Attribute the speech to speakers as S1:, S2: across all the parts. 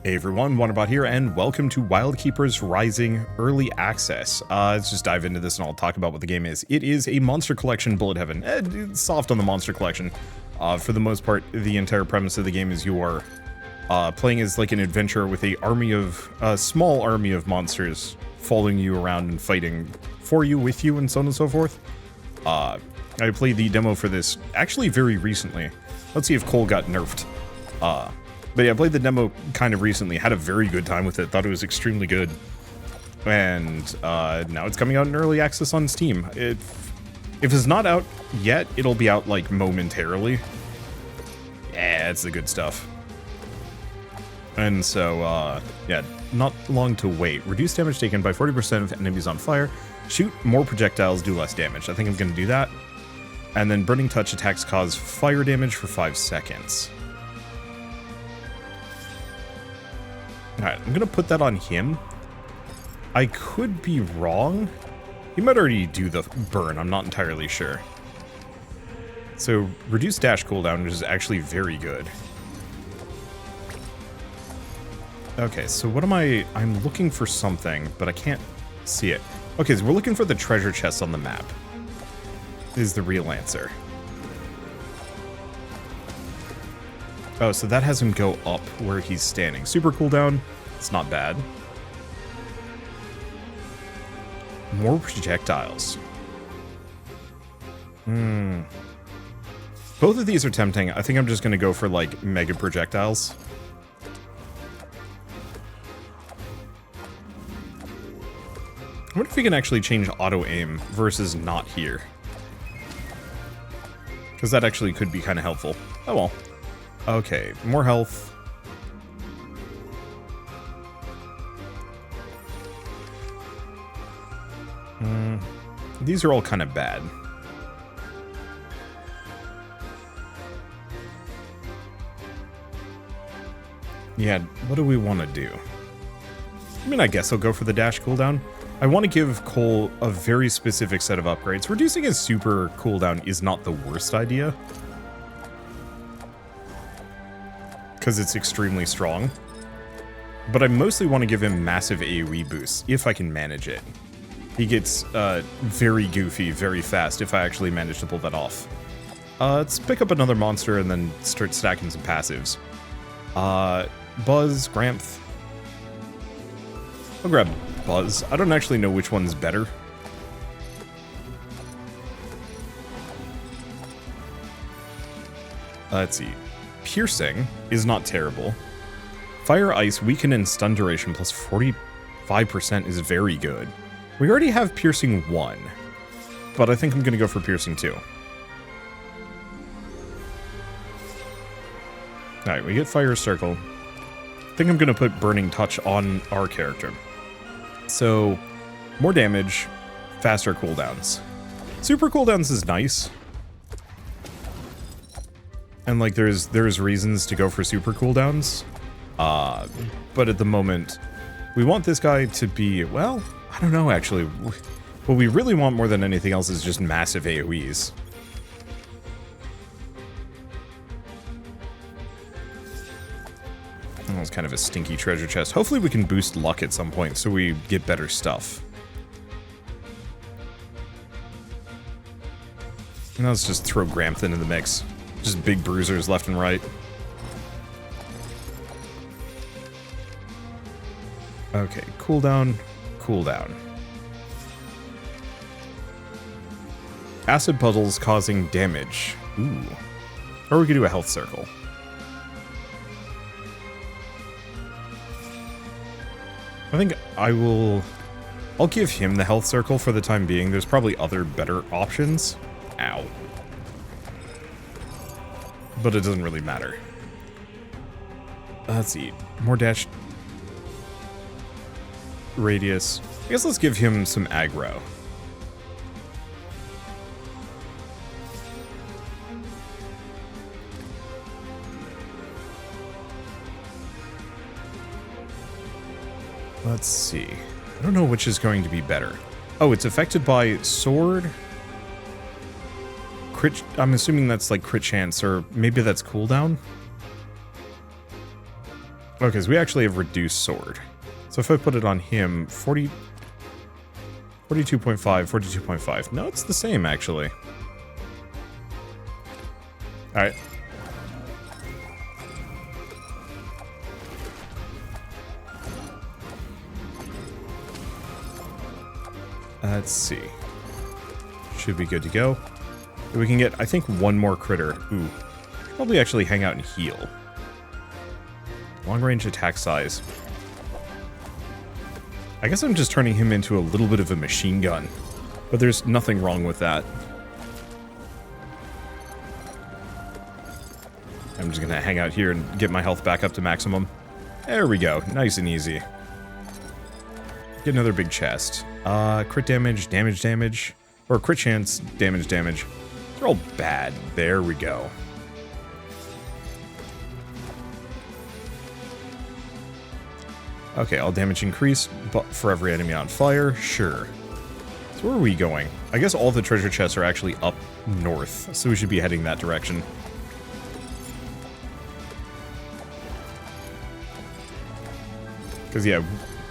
S1: Hey everyone, Wanderbot here, and welcome to Wildkeepers Rising Early Access. Let's just dive into this and I'll talk about what the game is. It is a monster collection bullet heaven. It's soft on the monster collection. For the most part, the entire premise of the game is you are playing as like an adventurer with a small army of monsters following you around and fighting for you, with you, and so on and so forth. I played the demo for this actually very recently. Let's see if Cole got nerfed. But yeah, I played the demo kind of recently, had a very good time with it, thought it was extremely good. And now it's coming out in early access on Steam. If it's not out yet, it'll be out like momentarily. Yeah, it's the good stuff. And so, yeah, not long to wait. Reduce damage taken by 40% of enemies on fire. Shoot more projectiles, do less damage. I think I'm going to do that. And then Burning Touch attacks cause fire damage for 5 seconds. Alright, I'm going to put that on him. I could be wrong. He might already do the burn, I'm not entirely sure. So, reduce dash cooldown, which is actually very good. Okay, so what am I'm looking for something, but I can't see it. Okay, so we're looking for the treasure chest on the map. Is the real answer. Oh, so that has him go up where he's standing. Super cooldown, it's not bad. More projectiles. Both of these are tempting. I think I'm just going to go for, like, mega projectiles. I wonder if we can actually change auto-aim versus not here. Because that actually could be kind of helpful. Oh well. Okay, more health. These are all kind of bad. Yeah, what do we want to do? I mean, I guess I'll go for the dash cooldown. I want to give Cole a very specific set of upgrades. Reducing his super cooldown is not the worst idea, because it's extremely strong. But I mostly want to give him massive AoE boosts, if I can manage it. He gets very goofy very fast if I actually manage to pull that off. Let's pick up another monster and then start stacking some passives. Buzz, Gramth. I'll grab Buzz. I don't actually know which one's better. Let's see. Piercing is not terrible. Fire, Ice, Weaken, and Stun duration plus 45% is very good. We already have Piercing 1, but I think I'm going to go for Piercing 2. Alright, we get Fire Circle. I think I'm going to put Burning Touch on our character. So, more damage, faster cooldowns. Super cooldowns is nice. And like there's reasons to go for super cooldowns. But at the moment, we want this guy to be, well, I don't know actually. What we really want more than anything else is just massive AoEs. That was kind of a stinky treasure chest. Hopefully we can boost luck at some point so we get better stuff. And let's just throw Gramth into the mix. Just big bruisers left and right. Okay, cooldown, cooldown. Acid puddles causing damage. Ooh. Or we could do a health circle. I think I'll give him the health circle for the time being. There's probably other better options. Ow. But it doesn't really matter. Let's see. More dash radius. I guess let's give him some aggro. Let's see. I don't know which is going to be better. Oh, it's affected by sword. Crit. I'm assuming that's like crit chance, or maybe that's cooldown. Okay, so we actually have reduced sword. So if I put it on him, 42.5, 42.5. No, it's the same, actually. Alright. Let's see. Should be good to go. We can get, I think, one more critter. Ooh. Probably actually hang out and heal. Long range attack size. I guess I'm just turning him into a little bit of a machine gun. But there's nothing wrong with that. I'm just gonna hang out here and get my health back up to maximum. There we go. Nice and easy. Get another big chest. Crit damage, damage, or crit chance, damage. They're all bad. There we go. Okay, all damage increased, but for every enemy on fire, sure. So where are we going? I guess all the treasure chests are actually up north, so we should be heading that direction. Because, yeah,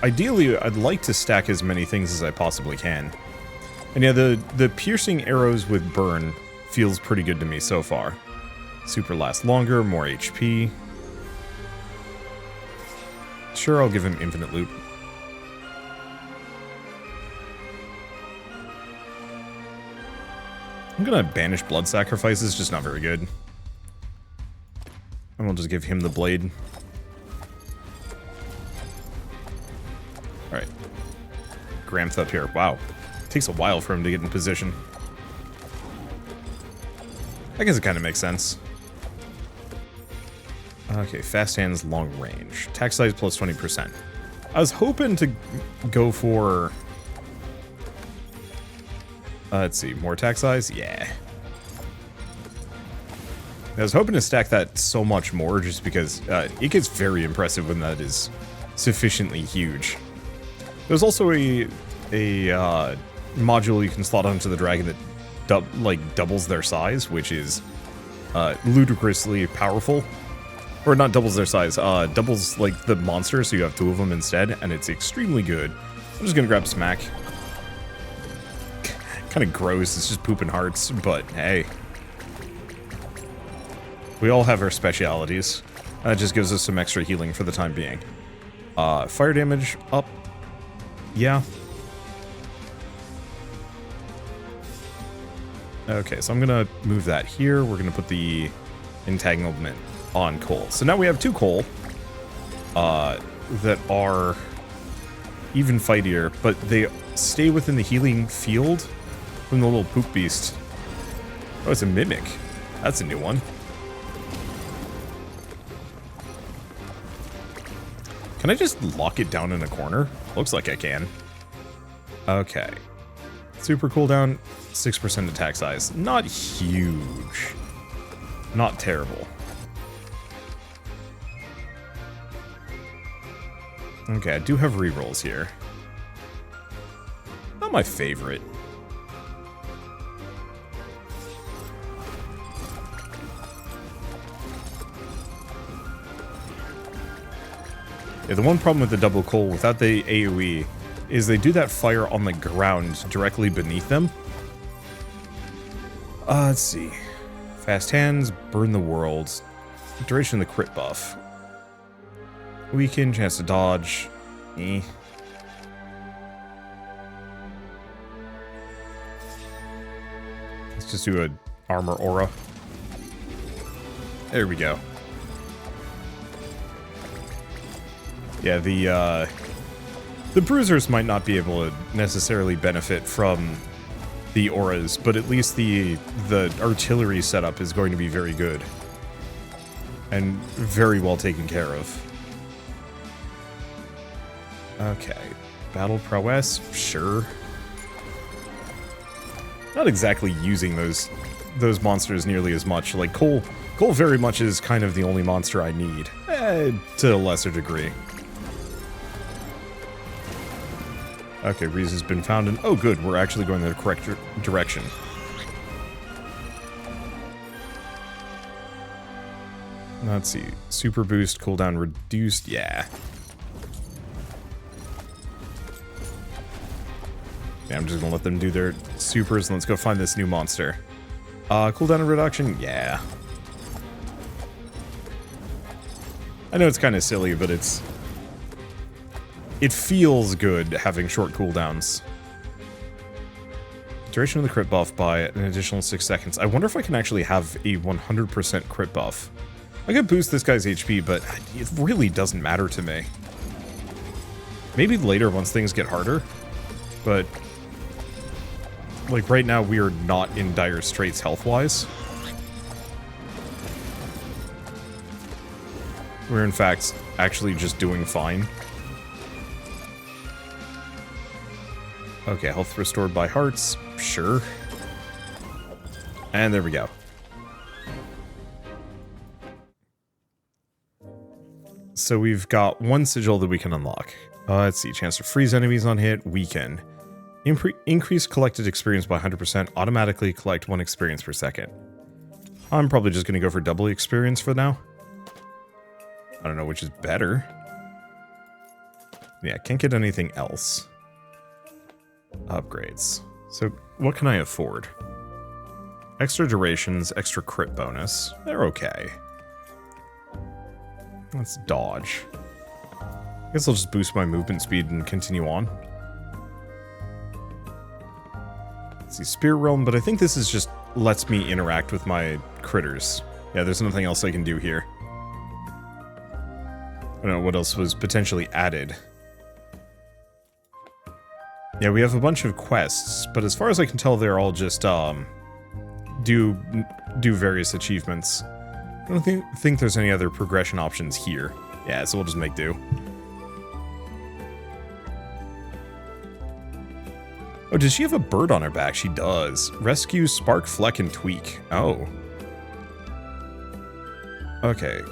S1: ideally, I'd like to stack as many things as I possibly can. And yeah, the piercing arrows with burn feels pretty good to me so far. Super lasts longer, more HP. Sure, I'll give him infinite loot. I'm gonna banish blood sacrifices, just not very good. And we'll just give him the blade. Alright. Gramth up here. Wow. It takes a while for him to get in position. I guess it kind of makes sense. Okay, fast hands, long range. Attack size plus 20%. I was hoping to go for... let's see, more attack size? Yeah. I was hoping to stack that so much more just because it gets very impressive when that is sufficiently huge. There's also a module you can slot onto the dragon that doubles their size, which is ludicrously powerful. Or not doubles their size, doubles like the monster, so you have two of them instead, and it's extremely good. I'm just gonna grab Smack. Kind of gross, it's just pooping hearts, but hey. We all have our specialities. That just gives us some extra healing for the time being. Fire damage up. Yeah. Okay, so I'm gonna move that here. We're gonna put the entanglement on coal. So now we have two coal that are even fightier, but they stay within the healing field from the little poop beast. Oh, it's a mimic. That's a new one. Can I just lock it down in a corner? Looks like I can. Okay. Super cooldown, 6% attack size. Not huge. Not terrible. Okay, I do have rerolls here. Not my favorite. Yeah, the one problem with the double coal without the AoE is they do that fire on the ground directly beneath them. Let's see. Fast hands, burn the world. Duration of the crit buff. Weaken, chance to dodge. Eh. Let's just do a armor aura. There we go. Yeah, the bruisers might not be able to necessarily benefit from the auras, but at least the artillery setup is going to be very good. And very well taken care of. Okay. Battle prowess? Sure. Not exactly using those monsters nearly as much. Like, Cole very much is kind of the only monster I need. To a lesser degree. Okay, Reese has been found, and oh good, we're actually going in the correct direction. Let's see. Super boost, cooldown reduced. Yeah. Yeah, I'm just gonna let them do their supers and let's go find this new monster. Cooldown reduction? Yeah. I know it's kind of silly, but it feels good having short cooldowns. Duration of the crit buff by an additional 6 seconds. I wonder if I can actually have a 100% crit buff. I could boost this guy's HP, but it really doesn't matter to me. Maybe later once things get harder, but like right now we are not in dire straits health-wise. We're in fact actually just doing fine. Okay, health restored by hearts. Sure. And there we go. So we've got one sigil that we can unlock. Let's see, chance to freeze enemies on hit, weaken. Increase collected experience by 100%, automatically collect 1 experience per second. I'm probably just going to go for double experience for now. I don't know which is better. Yeah, can't get anything else. Upgrades. So, what can I afford? Extra durations, extra crit bonus. They're okay. Let's dodge. I guess I'll just boost my movement speed and continue on. Let's see, Spirit Realm, but I think this is just lets me interact with my critters. Yeah, there's nothing else I can do here. I don't know what else was potentially added. Yeah, we have a bunch of quests, but as far as I can tell, they're all just, do various achievements. I don't think there's any other progression options here. Yeah, so we'll just make do. Oh, does she have a bird on her back? She does. Rescue, Spark, Fleck, and Tweak. Oh. Okay.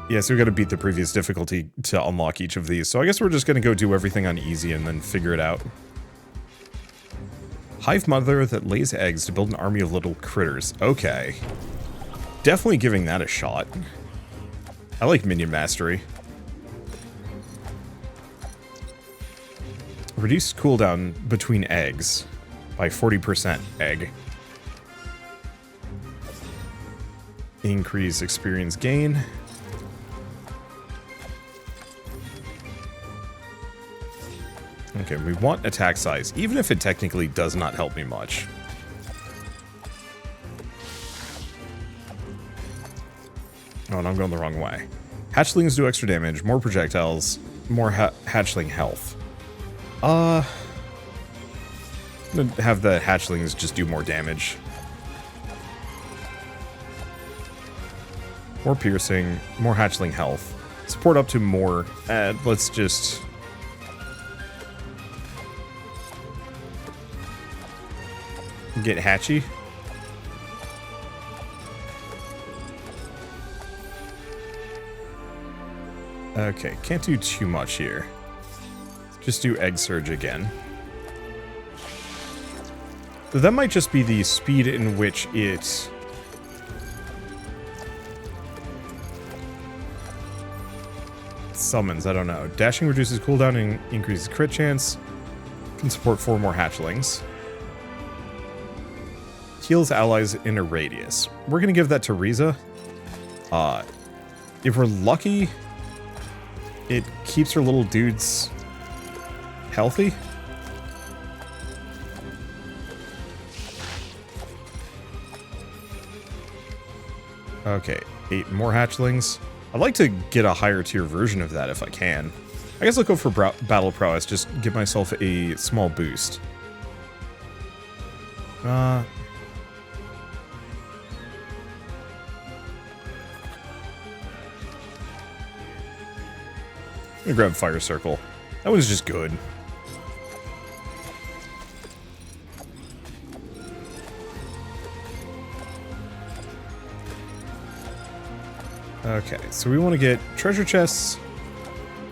S1: Yeah, so we gotta beat the previous difficulty to unlock each of these. So I guess we're just gonna go do everything on easy and then figure it out. Hive mother that lays eggs to build an army of little critters. Okay. Definitely giving that a shot. I like minion mastery. Reduce cooldown between eggs by 40% egg. Increase experience gain. Okay, we want attack size, even if it technically does not help me much. Oh, and I'm going the wrong way. Hatchlings do extra damage, more projectiles, more hatchling health. I'm gonna have the hatchlings just do more damage. More piercing, more hatchling health. Support up to more. Let's just... get hatchy. Okay, can't do too much here. Just do Egg Surge again. That might just be the speed in which it... summons, I don't know. Dashing reduces cooldown and increases crit chance. Can support 4 more hatchlings. Heals allies in a radius. We're gonna give that to Riza. If we're lucky, it keeps her little dudes healthy. Okay, 8 more hatchlings. I'd like to get a higher tier version of that if I can. I guess I'll go for battle prowess, just give myself a small boost. I'm gonna grab Fire Circle. That one's just good. Okay, so we want to get treasure chests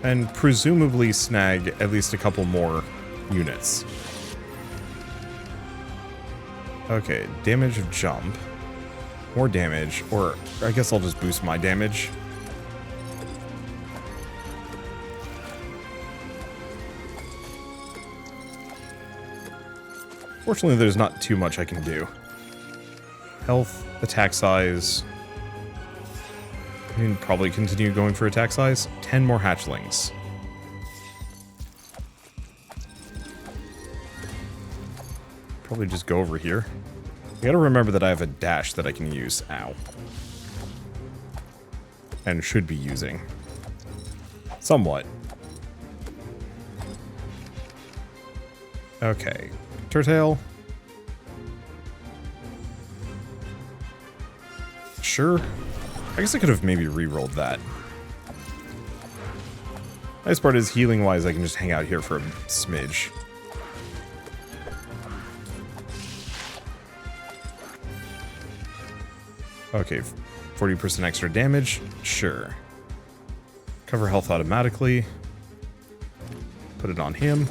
S1: and presumably snag at least a couple more units. Okay, damage of jump. more damage, or I guess I'll just boost my damage. Fortunately, there's not too much I can do. Health, attack size. I can probably continue going for attack size. 10 more hatchlings. Probably just go over here. I gotta remember that I have a dash that I can use. Ow. And should be using. Somewhat. Okay. Turtail. Sure. I guess I could have maybe re-rolled that. Nice part is, healing-wise, I can just hang out here for a smidge. Okay, 40% extra damage. Sure. Cover health automatically. Put it on him.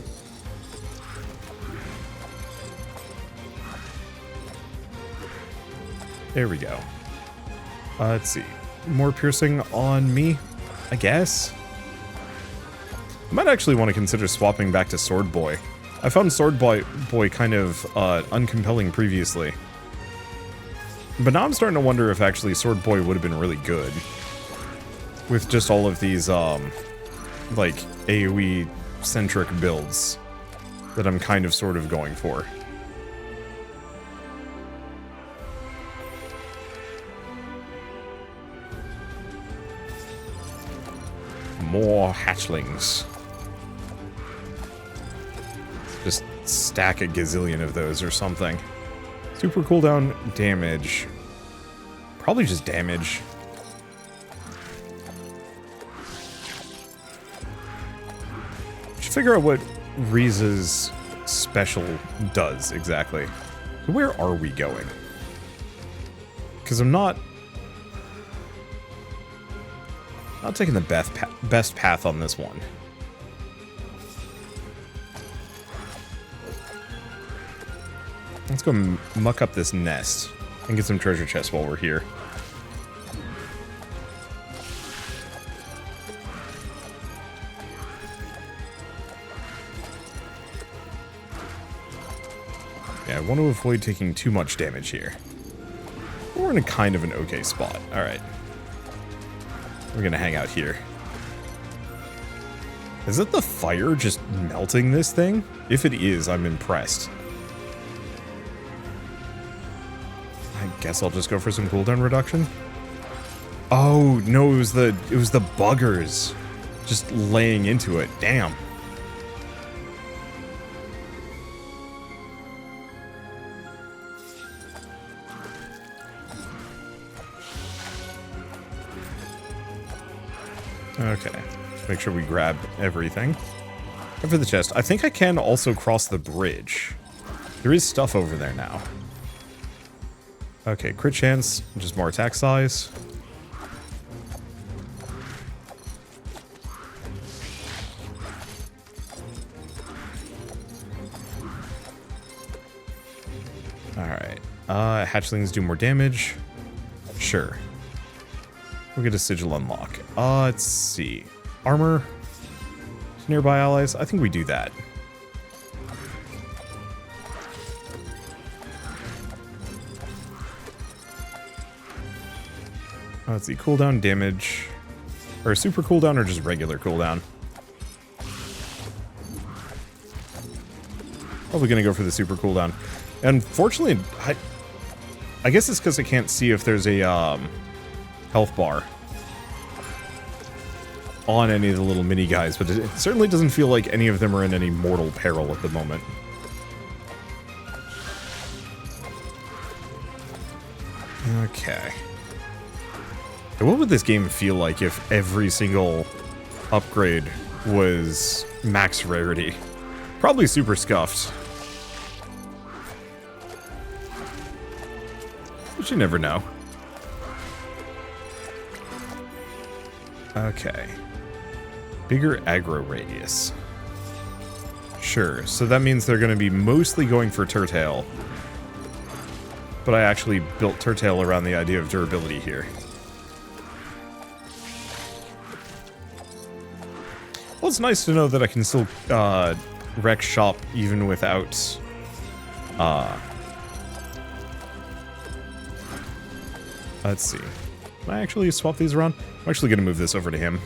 S1: There we go. Let's see. More piercing on me, I guess. I might actually want to consider swapping back to Sword Boy. I found Sword Boy kind of uncompelling previously. But now I'm starting to wonder if actually Sword Boy would have been really good. With just all of these, like, AoE-centric builds that I'm kind of sort of going for. More hatchlings. Just stack a gazillion of those or something. Super cooldown damage. Probably just damage. Should figure out what Riza's special does exactly. Where are we going? Because I'm not taking the best path on this one. Let's go muck up this nest and get some treasure chests while we're here. Yeah, I want to avoid taking too much damage here. We're in a kind of an okay spot. Alright. We're gonna hang out here. Is it the fire just melting this thing? If it is, I'm impressed. I guess I'll just go for some cooldown reduction. Oh no, it was the buggers just laying into it. Damn. Okay, let's make sure we grab everything. And for the chest, I think I can also cross the bridge. There is stuff over there now. Okay, crit chance, just more attack size. Alright, hatchlings do more damage. Sure. We'll get a sigil unlock. Let's see. Armor. Nearby allies. I think we do that. Let's see. Cooldown damage. Or super cooldown or just regular cooldown? Probably gonna go for the super cooldown. Unfortunately, I guess it's because I can't see if there's a health bar on any of the little mini guys, but it certainly doesn't feel like any of them are in any mortal peril at the moment. Okay. What would this game feel like if every single upgrade was max rarity? Probably super scuffed. But you never know. Okay. Bigger aggro radius. Sure, so that means they're going to be mostly going for Turtail. but I actually built Turtail around the idea of durability here. Well, it's nice to know that I can still wreck shop even without let's see. Can I actually swap these around? I'm actually going to move this over to him.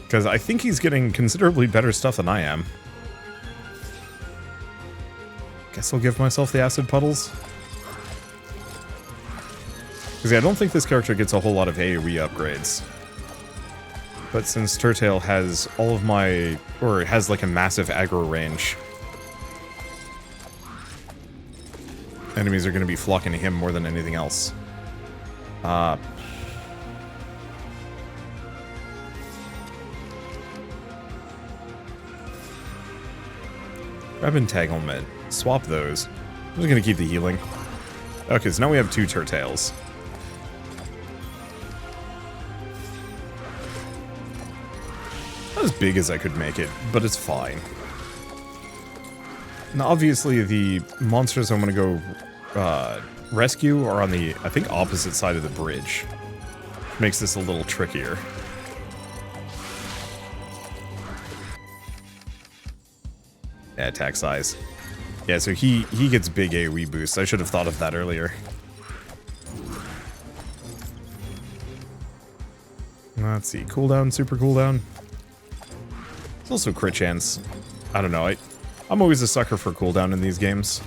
S1: Because I think he's getting considerably better stuff than I am. Guess I'll give myself the acid puddles. Because yeah, I don't think this character gets a whole lot of AoE upgrades. But since Turtail has all of my... or has like a massive aggro range, enemies are going to be flocking to him more than anything else. Grab Entanglement. Swap those. I'm just going to keep the healing. Okay, so now we have 2 Turtails. Not as big as I could make it, but it's fine. Now, obviously, the monsters I'm going to go rescue are on the, I think, opposite side of the bridge. Makes this a little trickier. Yeah, attack size. Yeah, so he gets big AoE boosts. I should have thought of that earlier. Let's see. Cooldown, super cooldown. It's also crit chance. I don't know. I'm always a sucker for cooldown in these games.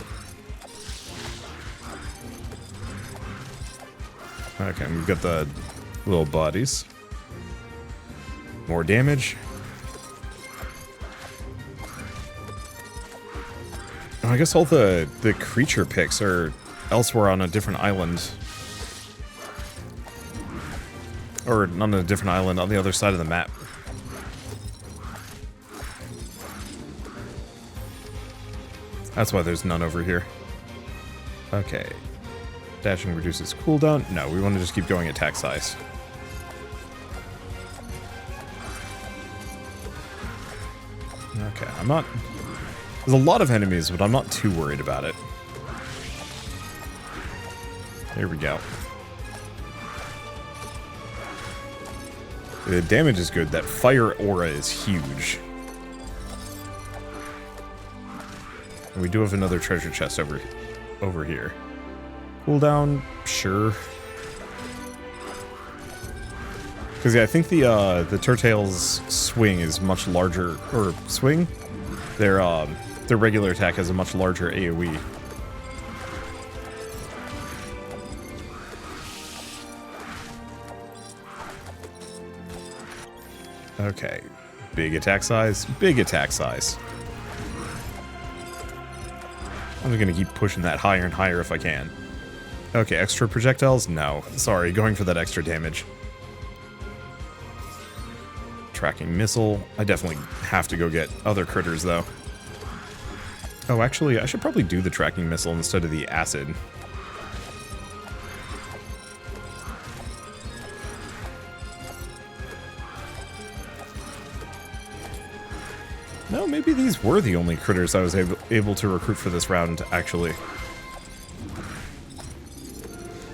S1: Okay, we've got the little bodies. More damage. Oh, I guess all the creature picks are elsewhere on a different island. Or not on a different island, on the other side of the map. That's why there's none over here. Okay. Dashing reduces cooldown. No, we want to just keep going attack size. Okay, I'm not... There's a lot of enemies, but I'm not too worried about it. Here we go. The damage is good. That fire aura is huge. And we do have another treasure chest over here. Cooldown, sure. Because yeah, I think the Turtail's swing is much larger, or swing? Their regular attack has a much larger AoE. Okay, big attack size, big attack size. I'm just gonna keep pushing that higher and higher if I can. Okay, extra projectiles? No. Sorry, going for that extra damage. Tracking missile. I definitely have to go get other critters, though. Oh, actually, I should probably do the tracking missile instead of the acid. No, maybe these were the only critters I was able to recruit for this round, actually.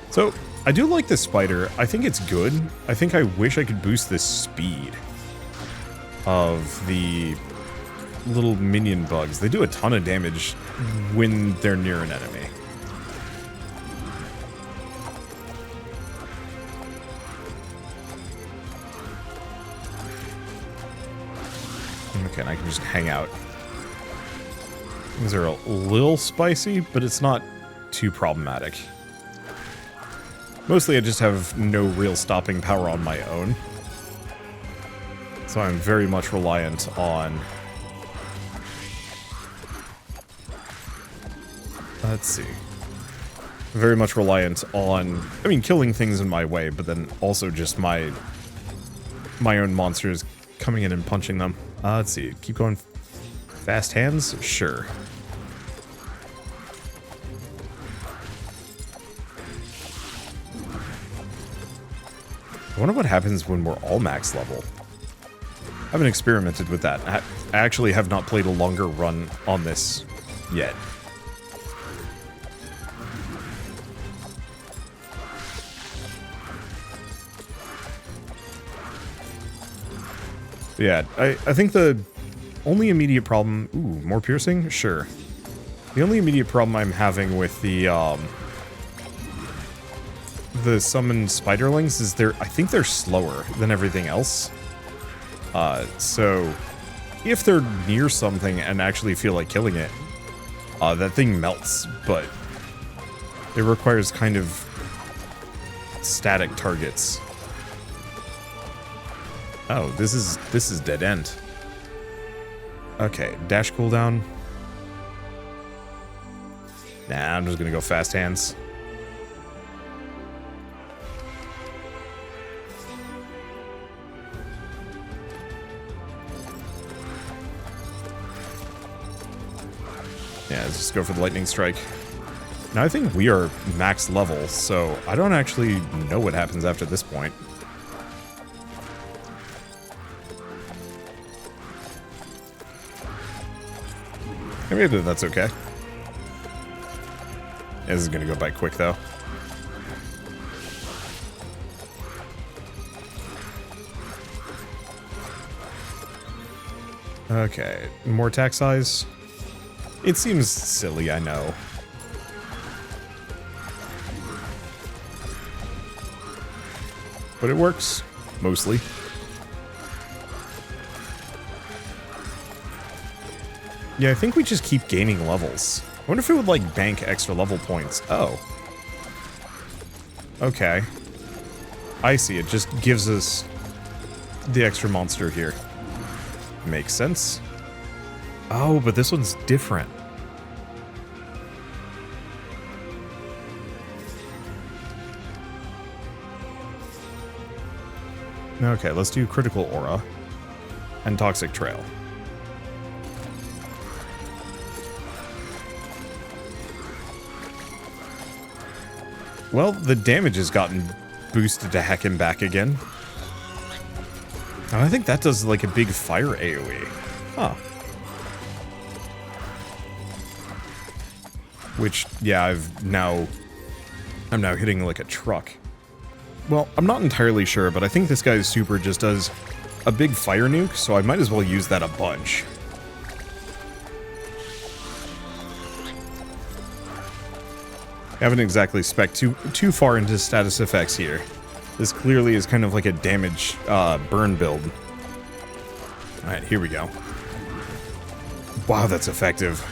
S1: So, I do like this spider. I think it's good. I think I wish I could boost the speed of the little minion bugs. They do a ton of damage when they're near an enemy. Okay, and I can just hang out. These are a little spicy, but it's not too problematic. Mostly I just have no real stopping power on my own. So I'm very much reliant on... Let's see. Very much reliant on, I mean, killing things in my way, but then also just my own monsters coming in and punching them. Let's see. Keep going. Fast hands? Sure. I wonder what happens when we're all max level. I haven't experimented with that. I actually have not played a longer run on this yet. Yeah, I think the only immediate problem... Ooh, more piercing? Sure. The only immediate problem I'm having with the summoned spiderlings is I think they're slower than everything else. So if they're near something and actually feel like killing it, that thing melts, but it requires kind of static targets. Oh, this is dead end. Okay, dash cooldown. Nah, I'm just gonna go fast hands. Yeah, let's just go for the lightning strike. Now I think we are max level, so I don't actually know what happens after this point. Maybe that's okay. This is gonna go by quick though. Okay, more attack size. It seems silly, I know. But it works, mostly. Yeah, I think we just keep gaining levels. I wonder if it would, like, bank extra level points. Oh. Okay. I see, it just gives us the extra monster here. Makes sense. Oh, but this one's different. Okay, let's do critical aura and toxic trail. Well, the damage has gotten boosted to heck and back again. And I think that does like a big fire AoE. Huh. Which, yeah, I'm now hitting like a truck. Well, I'm not entirely sure, but I think this guy's super just does a big fire nuke, so I might as well use that a bunch. I haven't exactly spec'd too far into status effects here. This clearly is kind of like a damage burn build. Alright, here we go. Wow, that's effective.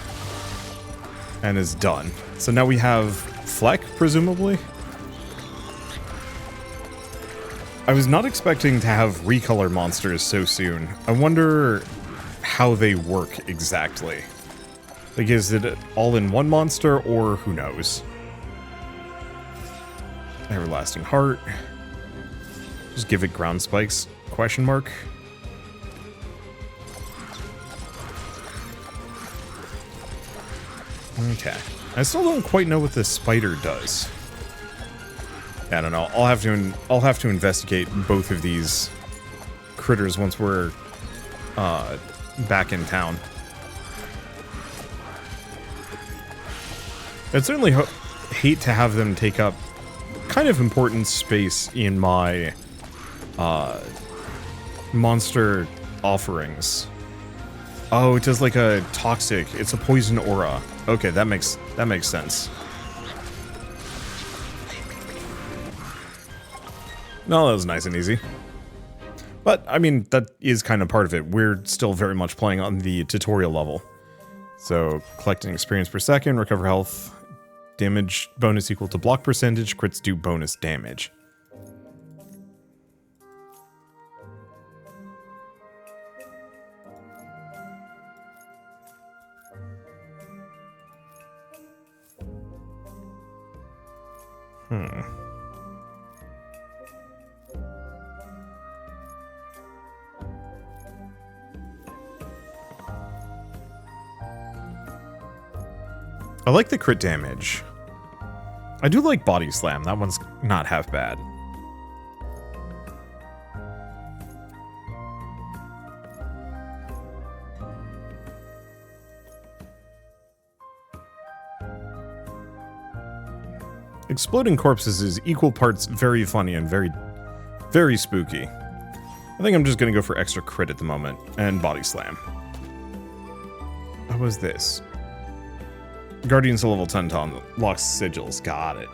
S1: And is done. So now we have Fleck, presumably? I was not expecting to have recolor monsters so soon. I wonder how they work exactly. Like, is it all in one monster, or who knows? Everlasting Heart. Just give it ground spikes? Question mark. Okay. I still don't quite know what this spider does. I don't know. I'll have to investigate both of these critters once we're back in town. I'd certainly hate to have them take up kind of important space in my monster offerings. Oh, it does like a toxic. It's a poison aura. Okay, that makes sense. No, that was nice and easy. But, I mean, that is kind of part of it. We're still very much playing on the tutorial level. So, collecting experience per second, recover health, damage bonus equal to block percentage, crits do bonus damage. I like the crit damage. I do like body slam. That one's not half bad. Exploding corpses is equal parts very funny and very, very spooky. I think I'm just gonna go for extra crit at the moment, and body slam. What was this? Guardians to level 10 to unlock sigils, got it.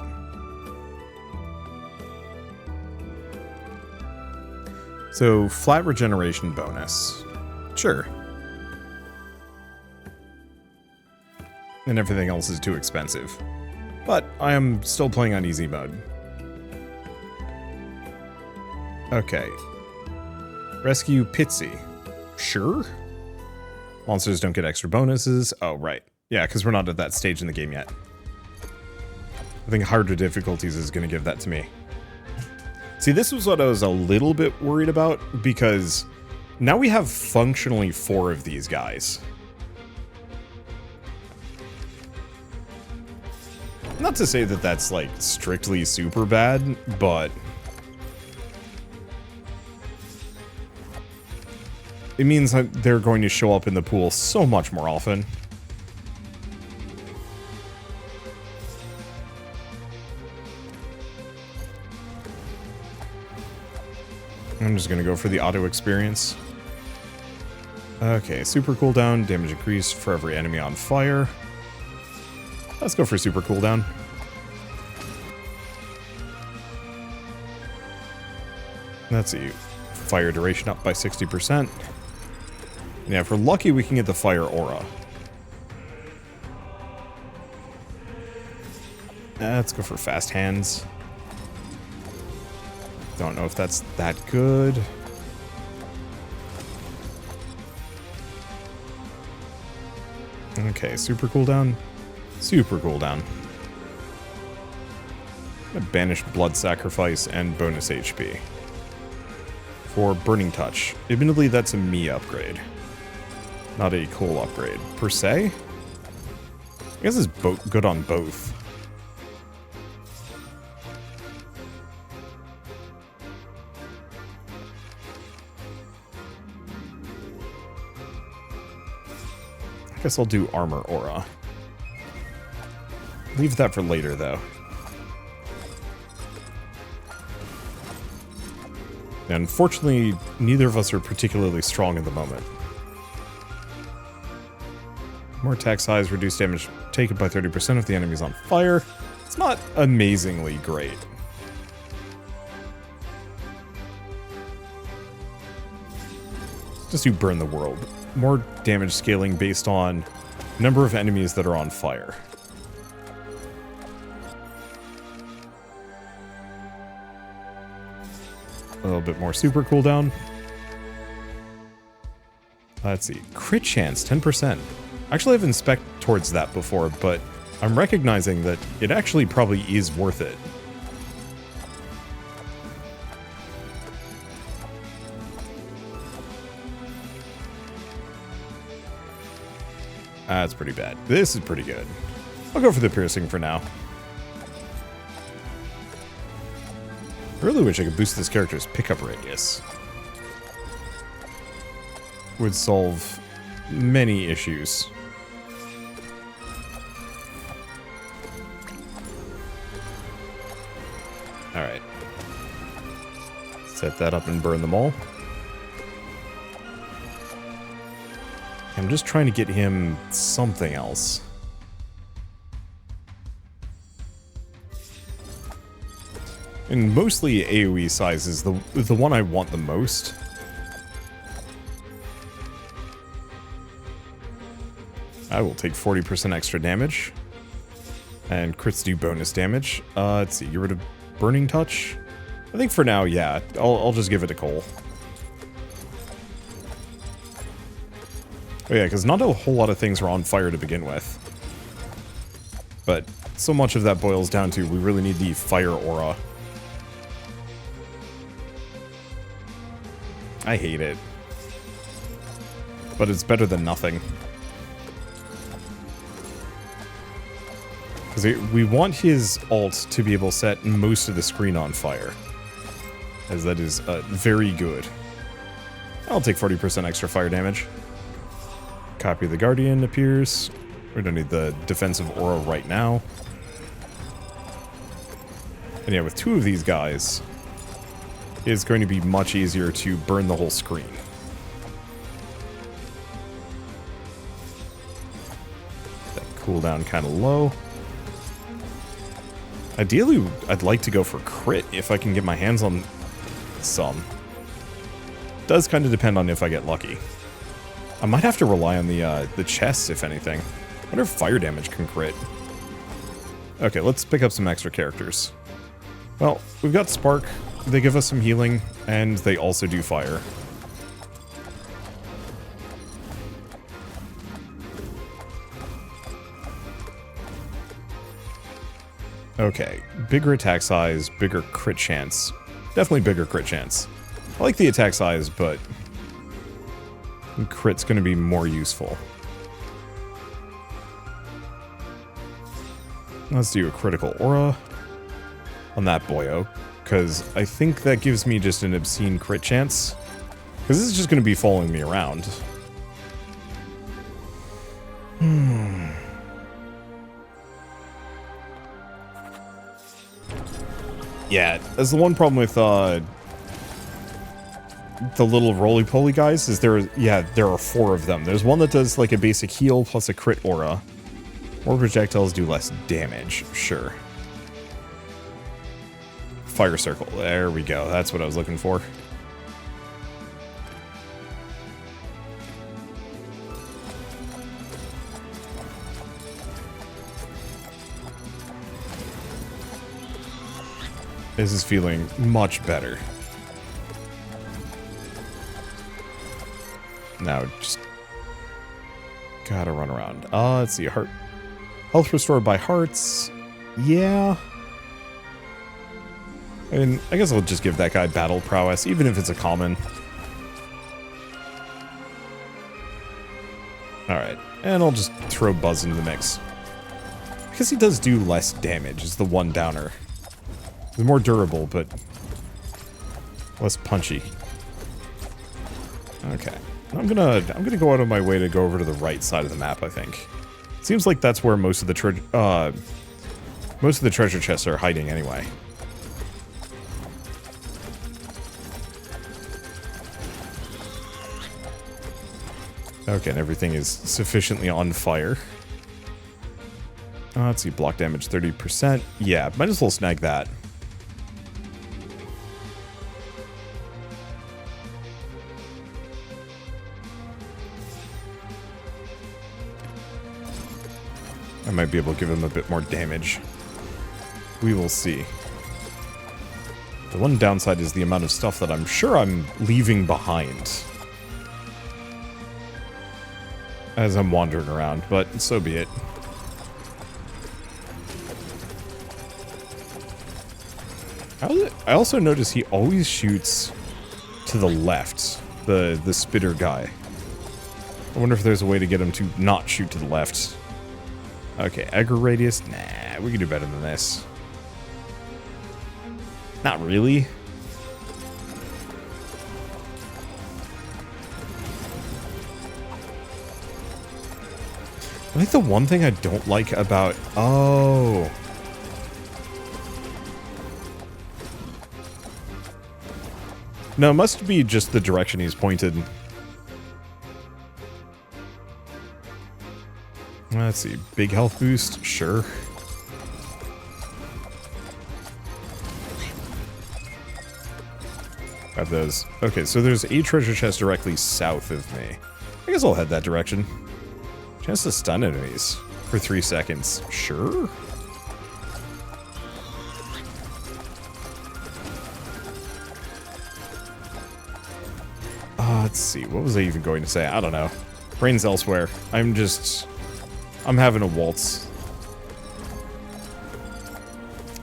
S1: So, flat regeneration bonus. Sure. And everything else is too expensive. But I am still playing on easy mode. Okay. Rescue Pitsy. Sure. Monsters don't get extra bonuses. Oh, right. Yeah, because we're not at that stage in the game yet. I think harder difficulties is going to give that to me. See, this was what I was a little bit worried about, because now we have functionally 4 of these guys. Not to say that that's, like, strictly super bad, but it means that they're going to show up in the pool so much more often. I'm just gonna go for the auto experience. Okay, super cooldown, damage increased for every enemy on fire. Let's go for super cooldown. Let's see, fire duration up by 60%. Yeah, if we're lucky, we can get the fire aura. Let's go for fast hands. Don't know if that's that good. Okay, super cooldown. Super cooldown. Banished blood sacrifice and bonus HP. For Burning Touch. Admittedly, that's a me upgrade. Not a Cole upgrade. Per se? I guess it's good on both. I guess I'll do Armor Aura. Leave that for later, though. And unfortunately, neither of us are particularly strong at the moment. More attack size, reduced damage taken by 30% if the enemy's on fire. It's not amazingly great. Just do Burn the World. More damage scaling based on number of enemies that are on fire. A little bit more super cooldown. Let's see. Crit chance, 10%. Actually, I've inspected towards that before, but I'm recognizing that it actually probably is worth it. That's pretty bad. This is pretty good. I'll go for the piercing for now. I really wish I could boost this character's pickup radius. Would solve many issues. Alright. Set that up and burn them all. I'm just trying to get him something else. And mostly AoE size is the one I want the most. I will take 40% extra damage. And crits do bonus damage. Let's see, get rid of Burning Touch. I think for now, yeah, I'll just give it to Cole. Oh yeah, because not a whole lot of things are on fire to begin with. But so much of that boils down to we really need the fire aura. I hate it. But it's better than nothing. Because we want his ult to be able to set most of the screen on fire. As that is very good. I'll take 40% extra fire damage. Copy of the Guardian appears. We don't need the defensive aura right now. And yeah, with 2 of these guys, it's going to be much easier to burn the whole screen. That cooldown kind of low. Ideally, I'd like to go for crit if I can get my hands on some. Does kind of depend on if I get lucky. I might have to rely on the chests, if anything. I wonder if fire damage can crit. Okay, let's pick up some extra characters. Well, we've got Spark. They give us some healing, and they also do fire. Okay, bigger attack size, bigger crit chance. Definitely bigger crit chance. I like the attack size, but crit's going to be more useful. Let's do a critical aura on that boyo, because I think that gives me just an obscene crit chance. Because this is just going to be following me around. Yeah, that's the one problem with the little roly-poly guys, is there are 4 of them. There's one that does like a basic heal plus a crit aura. More projectiles do less damage, sure. Fire circle, there we go, that's what I was looking for. This is feeling much better. Now, just gotta run around. Let's see, health restored by hearts. Yeah. And I guess I'll just give that guy battle prowess, even if it's a common. Alright, and I'll just throw Buzz into the mix. Because he does do less damage, is the one downer. He's more durable, but less punchy. Okay. I'm gonna go out of my way to go over to the right side of the map, I think. Seems like that's where most of the treasure chests are hiding anyway. Okay, and everything is sufficiently on fire. Let's see, block damage 30%. Yeah, might as well snag that. I might be able to give him a bit more damage. We will see. The one downside is the amount of stuff that I'm sure I'm leaving behind as I'm wandering around, but so be it. I also notice he always shoots to the left, the spitter guy. I wonder if there's a way to get him to not shoot to the left. Okay, aggro radius? Nah, we can do better than this. Not really. I think the one thing I don't like about... Oh. No, it must be just the direction he's pointed. Let's see, big health boost, sure. Grab those. Okay, so there's a treasure chest directly south of me. I guess I'll head that direction. Chance to stun enemies for 3 seconds, sure. Let's see, what was I even going to say? I don't know. Brain's elsewhere. I'm having a waltz.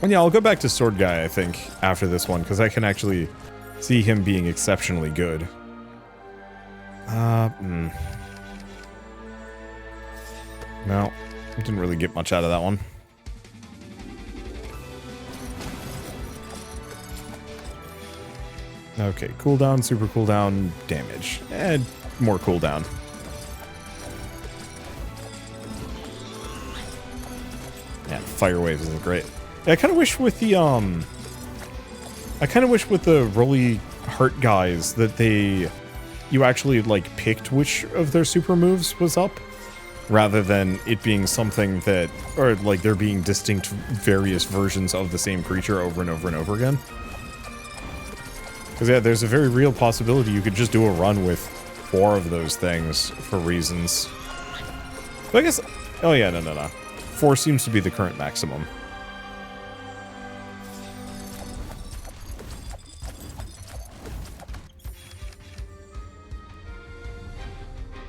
S1: And yeah, I'll go back to Sword Guy, I think, after this one, because I can actually see him being exceptionally good. No. I didn't really get much out of that one. Okay, cooldown, super cooldown, damage. And more cooldown. Yeah, fire waves isn't great. Yeah, I kind of wish with the I kind of wish with the Rolly Heart guys that you actually like picked which of their super moves was up, rather than it being something that, or like there being distinct various versions of the same creature over and over and over again. Because yeah, there's a very real possibility you could just do a run with 4 of those things for reasons. But I guess, oh yeah, no. 4 seems to be the current maximum.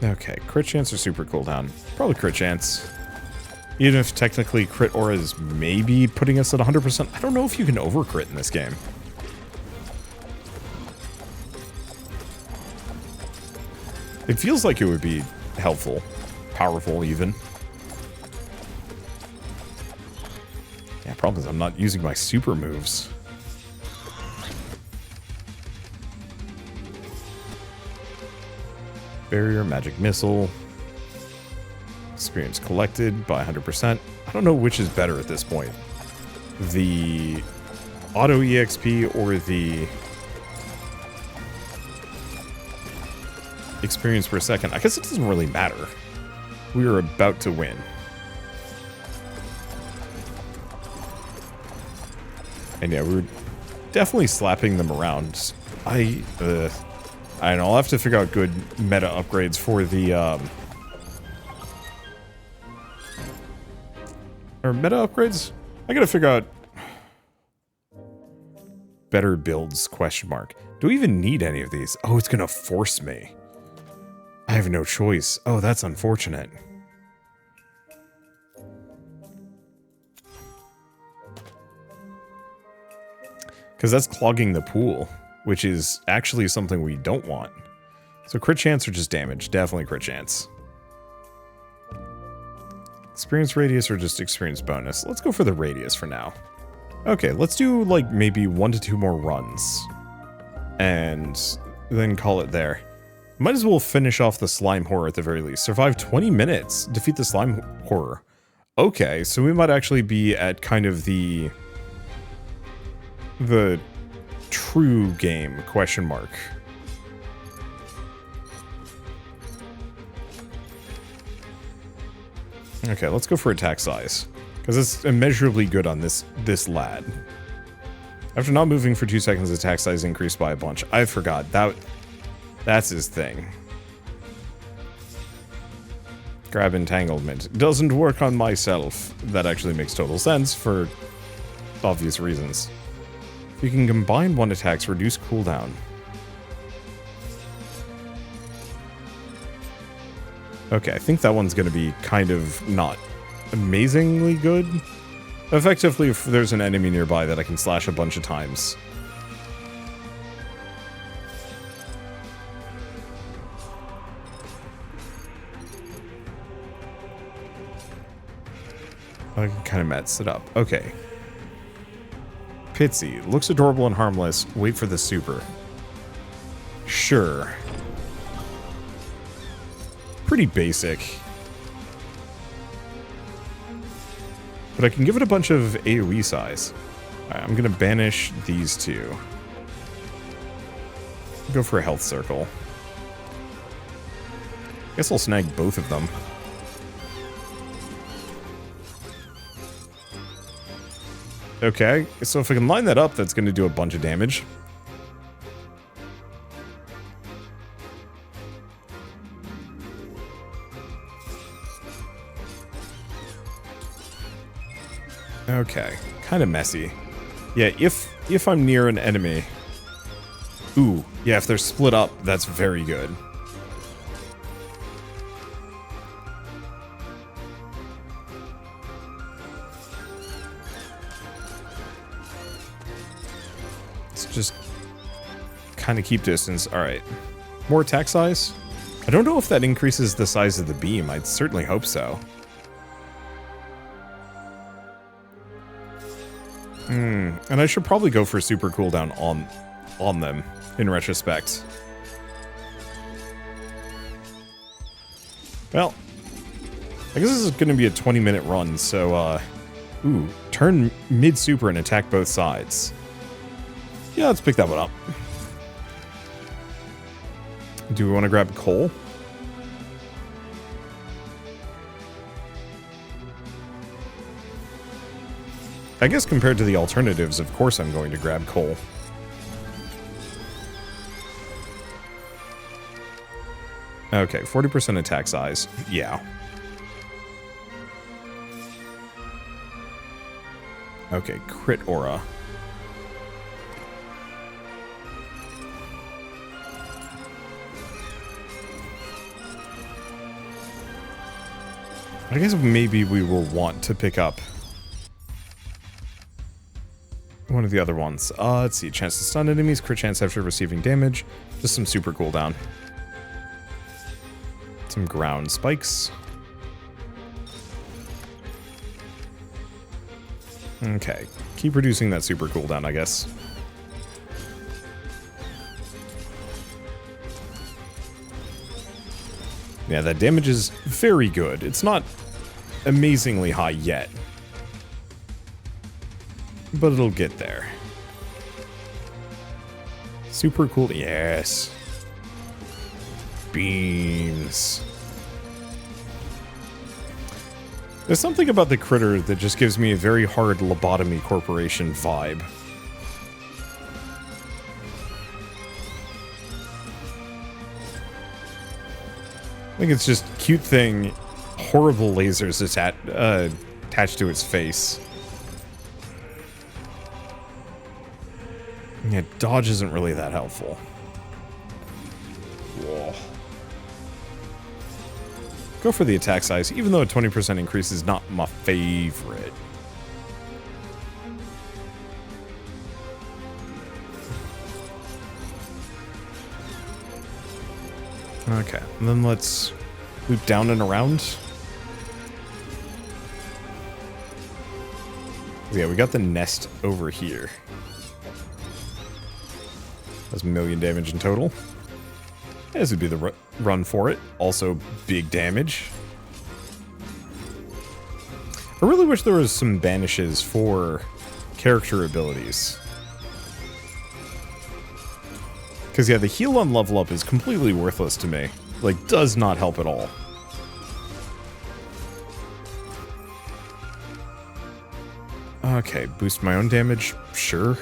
S1: Okay, crit chance or super cooldown? Probably crit chance. Even if technically crit aura is maybe putting us at 100%. I don't know if you can over crit in this game. It feels like it would be helpful. Powerful, even. Yeah, problem is I'm not using my super moves. Barrier, magic missile. Experience collected by 100%. I don't know which is better at this point. The auto EXP or the experience per second. I guess it doesn't really matter. We are about to win. And yeah, we were definitely slapping them around. I don't know, I'll have to figure out good meta upgrades for the, or meta upgrades? I gotta figure out better builds, question mark. Do we even need any of these? Oh, it's gonna force me. I have no choice. Oh, that's unfortunate. Because that's clogging the pool, which is actually something we don't want. So crit chance or just damage? Definitely crit chance. Experience radius or just experience bonus? Let's go for the radius for now. Okay, let's do like maybe 1 to 2 more runs. And then call it there. Might as well finish off the slime horror at the very least. Survive 20 minutes. Defeat the slime horror. Okay, so we might actually be at kind of the true game, question mark. Okay, let's go for attack size. Because it's immeasurably good on this lad. After not moving for 2 seconds, attack size increased by a bunch. I forgot. That's his thing. Grab entanglement. Doesn't work on myself. That actually makes total sense for obvious reasons. If you can combine 1 attacks, reduce cooldown. Okay, I think that one's going to be kind of not amazingly good. Effectively, if there's an enemy nearby that I can slash a bunch of times. I can kind of mess it up. Okay. Pitsy. Looks adorable and harmless. Wait for the super. Sure. Pretty basic. But I can give it a bunch of AoE size. Alright, I'm gonna banish these 2. Go for a health circle. Guess I'll snag both of them. Okay, so if I can line that up, that's going to do a bunch of damage. Okay, kind of messy. Yeah, if I'm near an enemy... Ooh, yeah, if they're split up, that's very good. Just kind of keep distance. Alright. More attack size? I don't know if that increases the size of the beam. I'd certainly hope so. And I should probably go for super cooldown on them, in retrospect. Well, I guess this is going to be a 20-minute run, so, ooh, turn mid-super and attack both sides. Yeah, let's pick that one up. Do we want to grab coal? I guess compared to the alternatives, of course I'm going to grab coal. Okay, 40% attack size. Yeah. Okay, crit aura. I guess maybe we will want to pick up one of the other ones. Let's see. Chance to stun enemies, crit chance after receiving damage. Just some super cooldown. Some ground spikes. Okay. Keep reducing that super cooldown, I guess. Yeah, that damage is very good. It's not amazingly high yet, but it'll get there. Super cool. Yes. Beams. There's something about the critter that just gives me a very hard Lobotomy Corporation vibe. I think it's just cute thing, horrible lasers attached to its face. Yeah, dodge isn't really that helpful. Whoa. Go for the attack size, even though a 20% increase is not my favorite. Okay, and then let's loop down and around. Yeah, we got the nest over here. That's 1 million damage in total. This would be the run for it. Also, big damage. I really wish there was some banishes for character abilities. Because, yeah, the heal on level up is completely worthless to me. Like, does not help at all. Okay, boost my own damage? Sure.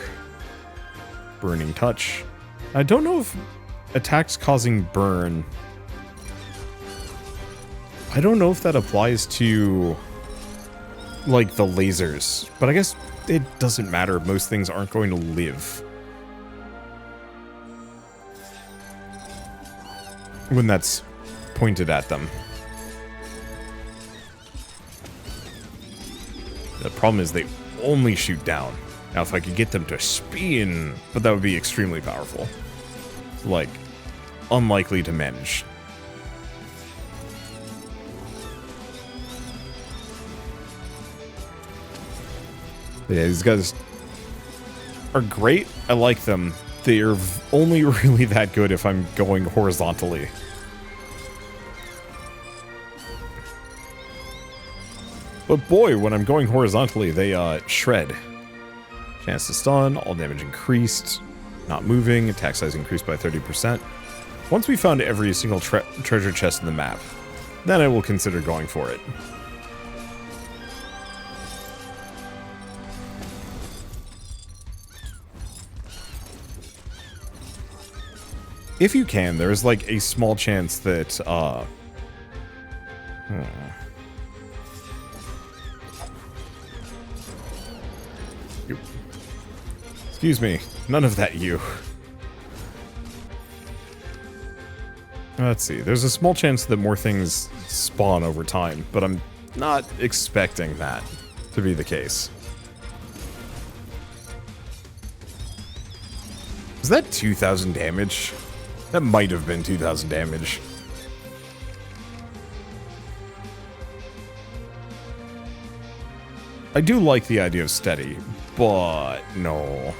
S1: Burning touch. I don't know if attacks causing burn... I don't know if that applies to, like, the lasers. But I guess it doesn't matter. Most things aren't going to live when that's pointed at them. The problem is they only shoot down. Now, if I could get them to spin, but that would be extremely powerful. Like, unlikely to manage. Yeah, these guys are great. I like them. They are only really that good if I'm going horizontally. But boy, when I'm going horizontally, they shred. Chance to stun, all damage increased, not moving, attack size increased by 30%. Once we found every single treasure chest in the map, then I will consider going for it. If you can, there's like a small chance that, Excuse me, none of that you. Let's see, there's a small chance that more things spawn over time, but I'm not expecting that to be the case. Is that 2,000 damage? That might have been 2,000 damage. I do like the idea of steady, but no.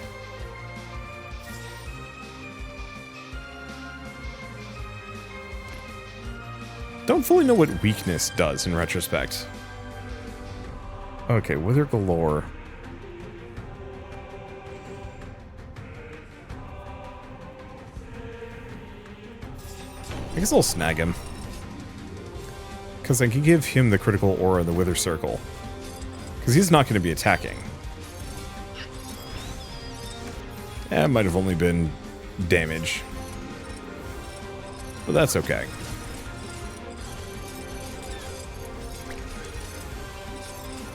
S1: Don't fully know what weakness does in retrospect. Okay, Wither Galore. I guess I'll snag him. Because I can give him the critical aura and the wither circle. Because he's not going to be attacking. It might have only been damage. But that's okay.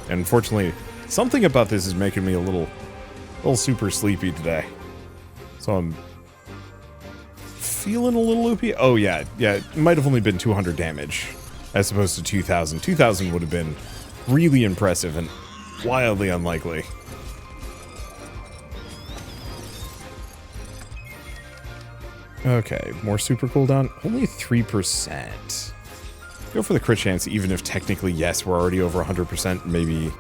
S1: And unfortunately, something about this is making me a little super sleepy today. So I'm feeling a little loopy. Oh yeah, it might have only been 200 damage as opposed to 2,000. 2,000 would have been really impressive and wildly unlikely. Okay, more super cooldown. Only 3%. Go for the crit chance, even if technically, yes, we're already over 100%. Maybe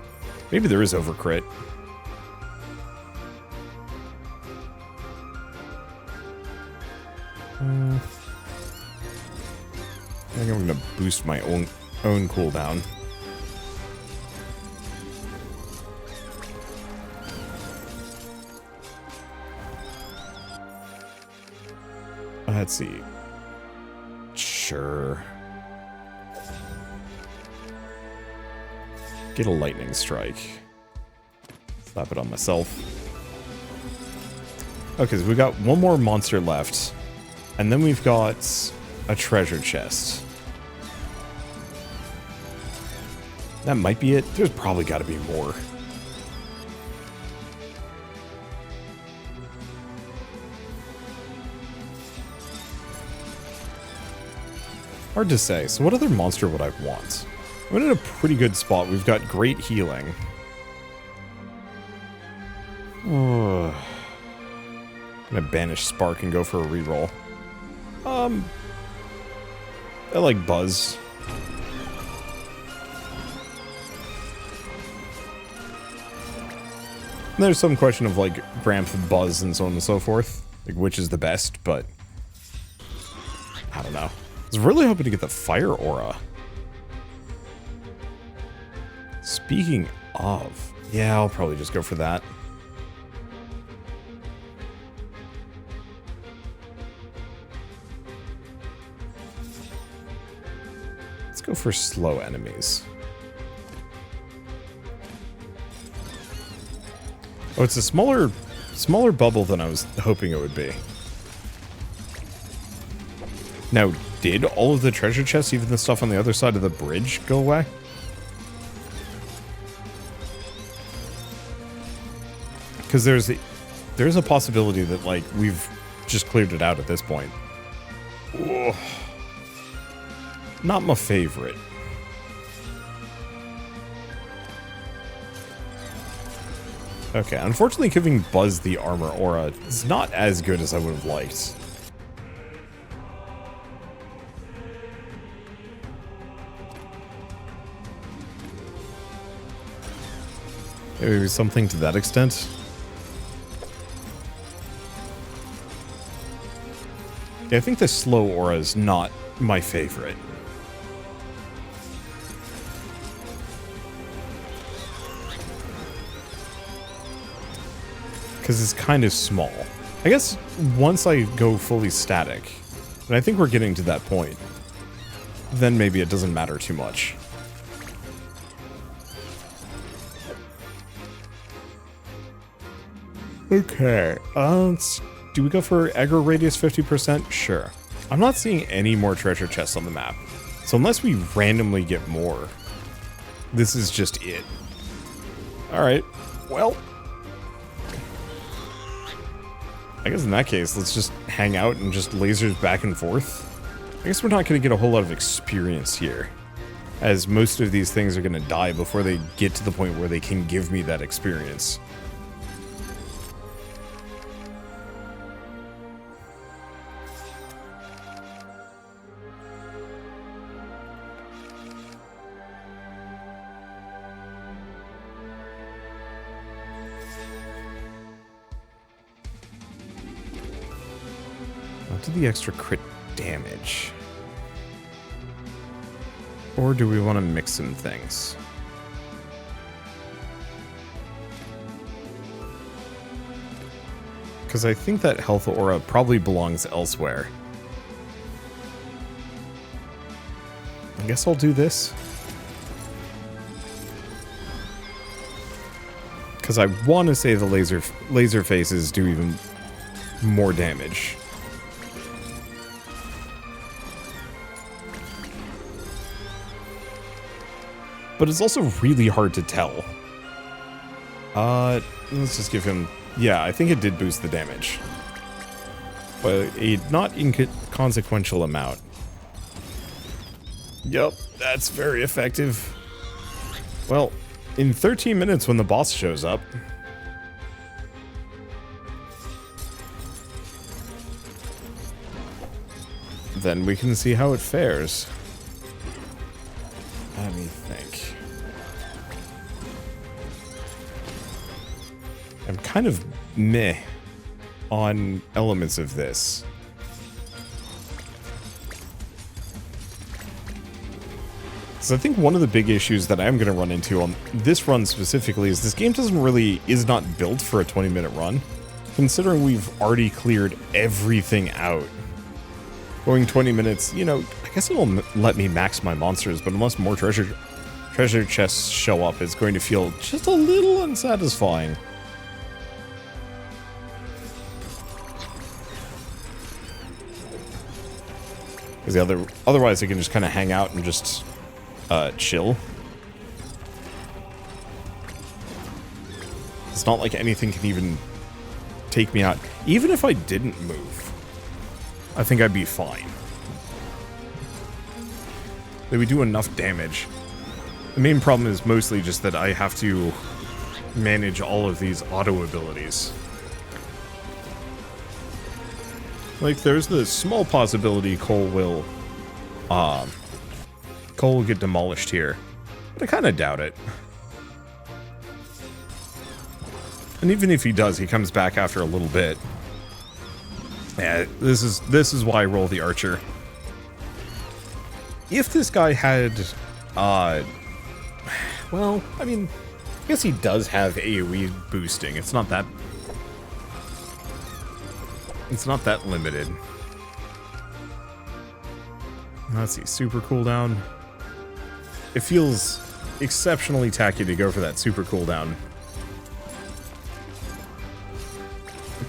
S1: there is over crit. I think I'm gonna boost my own cooldown. Let's see. Sure. Get a lightning strike. Slap it on myself. Okay, so we got one more monster left. And then we've got a treasure chest. That might be it. There's probably got to be more. Hard to say. So what other monster would I want? I'm in a pretty good spot. We've got great healing. I'm gonna banish Spark and go for a reroll. I like Buzz. And there's some question of like Gramp, Buzz, and so on and so forth. Like which is the best, but I don't know. I was really hoping to get the fire aura. Speaking of, yeah, I'll probably just go for that. Let's go for slow enemies. Oh, it's a smaller bubble than I was hoping it would be. Now, did all of the treasure chests, even the stuff on the other side of the bridge, go away? Because there's a possibility that, like, we've just cleared it out at this point. Ugh. Not my favorite. Okay, unfortunately giving Buzz the armor aura is not as good as I would have liked. Maybe something to that extent. Yeah, I think the slow aura is not my favorite. Because it's kind of small. I guess once I go fully static, and I think we're getting to that point, then maybe it doesn't matter too much. Okay, do we go for aggro radius 50%? Sure. I'm not seeing any more treasure chests on the map. So unless we randomly get more, this is just it. Alright, well, I guess in that case, let's just hang out and just lasers back and forth. I guess we're not going to get a whole lot of experience here, as most of these things are going to die before they get to the point where they can give me that experience. To the extra crit damage. Or do we want to mix some things? Because I think that health aura probably belongs elsewhere. I guess I'll do this. Because I want to say the laser faces do even more damage. But it's also really hard to tell. Let's just give him... Yeah, I think it did boost the damage. But a not inconsequential amount. Yup, that's very effective. Well, in 13 minutes when the boss shows up... then we can see how it fares. Let me think. I'm kind of meh on elements of this. So I think one of the big issues that I'm going to run into on this run specifically is this game is not built for a 20-minute run. Considering we've already cleared everything out. Going 20 minutes, you know, I guess it'll let me max my monsters, but unless more treasure chests show up, it's going to feel just a little unsatisfying. Because otherwise I can just kind of hang out and just chill. It's not like anything can even take me out. Even if I didn't move, I think I'd be fine. They would do enough damage. The main problem is mostly just that I have to manage all of these auto abilities. Like, there's the small possibility Cole will get demolished here. But I kind of doubt it. And even if he does, he comes back after a little bit. Yeah, this is why I roll the archer. If this guy had, well, I mean, I guess he does have AoE boosting. It's not that limited. Let's see, super cooldown. It feels exceptionally tacky to go for that super cooldown.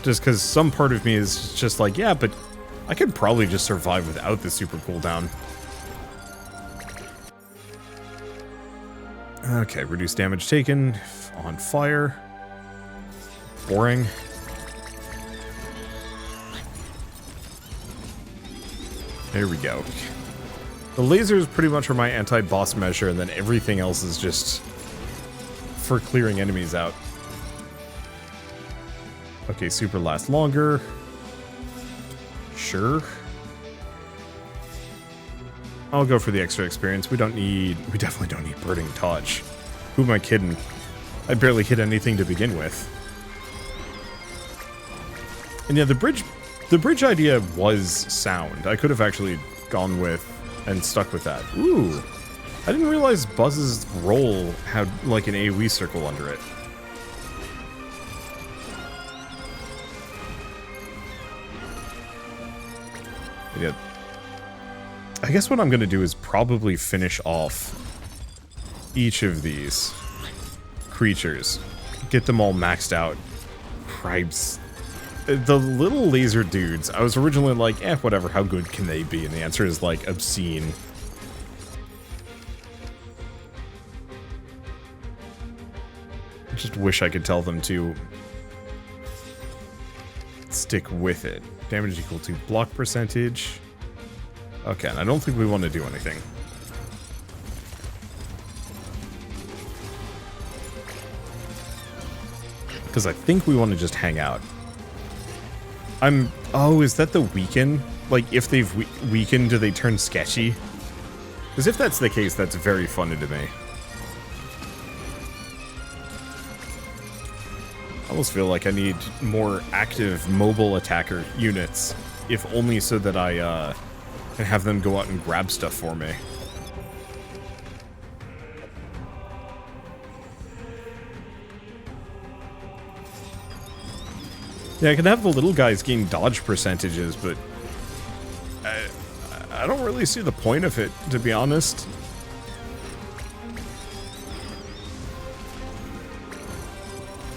S1: Just because some part of me is just like, yeah, but I could probably just survive without the super cooldown. Okay, reduce damage taken on fire. Boring. There we go. The lasers pretty much are my anti-boss measure, and then everything else is just for clearing enemies out. Okay, super lasts longer. Sure. I'll go for the extra experience. We definitely don't need Burning Touch. Who am I kidding? I barely hit anything to begin with. And yeah, the bridge idea was sound. I could have actually gone with and stuck with that. Ooh. I didn't realize Buzz's roll had like an AoE circle under it. Yeah. I guess what I'm going to do is probably finish off each of these creatures. Get them all maxed out. Cripes. The little laser dudes, I was originally like, whatever, how good can they be? And the answer is like, obscene. I just wish I could tell them to stick with it. Damage equal to block percentage. Okay, and I don't think we want to do anything. Because I think we want to just hang out. Oh, is that the weaken? Like, if they've weakened, do they turn sketchy? Because if that's the case, that's very funny to me. I almost feel like I need more active mobile attacker units, if only so that I can have them go out and grab stuff for me. Yeah, I can have the little guys gain dodge percentages, but I don't really see the point of it, to be honest.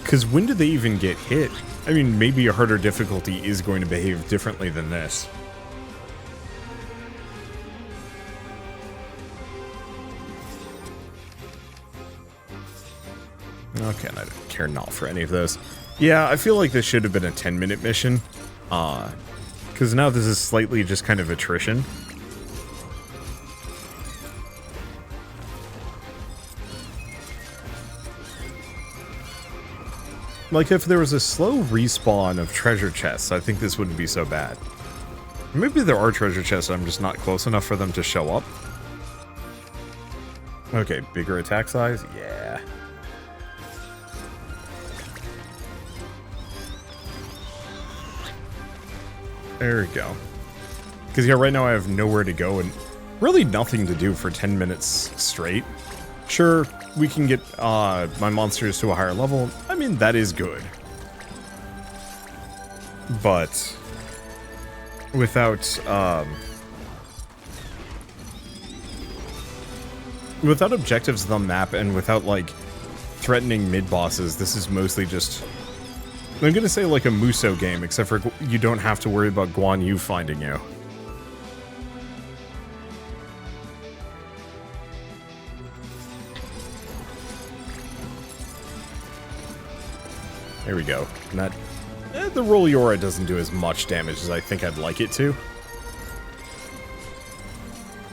S1: Because when do they even get hit? I mean, maybe a harder difficulty is going to behave differently than this. Okay, I don't care not for any of those. Yeah, I feel like this should have been a 10-minute mission. Because now this is slightly just kind of attrition. Like, if there was a slow respawn of treasure chests, I think this wouldn't be so bad. Maybe there are treasure chests, I'm just not close enough for them to show up. Okay, bigger attack size? Yeah. There we go. Because, yeah, right now I have nowhere to go and really nothing to do for 10 minutes straight. Sure, we can get my monsters to a higher level. I mean, that is good. But without objectives on the map and without, like, threatening mid-bosses, this is mostly just... I'm gonna say like a Muso game, except for you don't have to worry about Guan Yu finding you. There we go. And that, the Rolliora doesn't do as much damage as I think I'd like it to.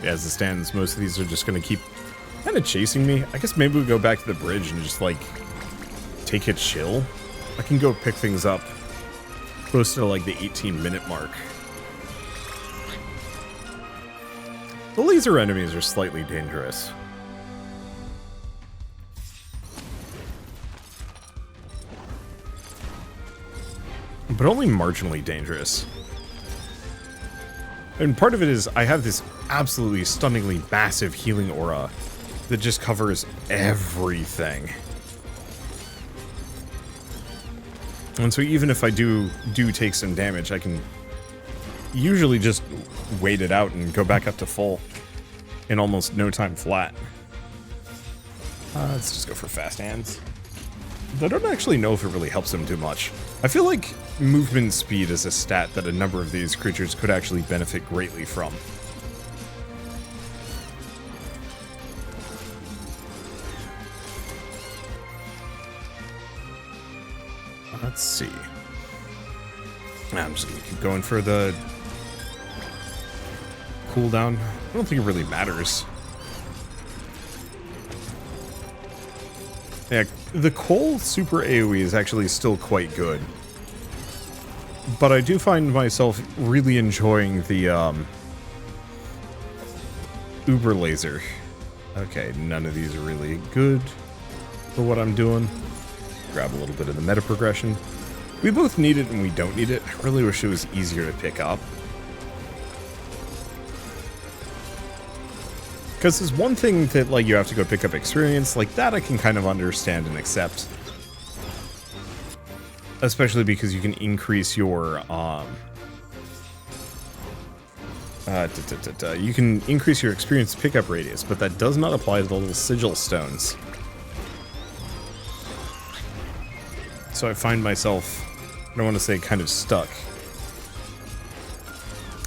S1: As it stands, most of these are just gonna keep kind of chasing me. I guess maybe we go back to the bridge and just, like, take a chill. I can go pick things up close to, like, the 18-minute mark. The laser enemies are slightly dangerous. But only marginally dangerous. And part of it is I have this absolutely stunningly massive healing aura that just covers everything. And so even if I do take some damage, I can usually just wait it out and go back up to full in almost no time flat. Let's just go for fast hands. I don't actually know if it really helps them too much. I feel like movement speed is a stat that a number of these creatures could actually benefit greatly from. Let's see. I'm just gonna keep going for the cooldown. I don't think it really matters. Yeah, the Cole super AoE is actually still quite good. But I do find myself really enjoying the Uber Laser. Okay, none of these are really good for what I'm doing. Grab a little bit of the meta progression. We both need it and we don't need it. I really wish it was easier to pick up. Because there's one thing that, like, you have to go pick up experience, like that I can kind of understand and accept. Especially because you can increase your, you can increase your experience pickup radius, but that does not apply to the little sigil stones. So I find myself, I don't want to say kind of stuck.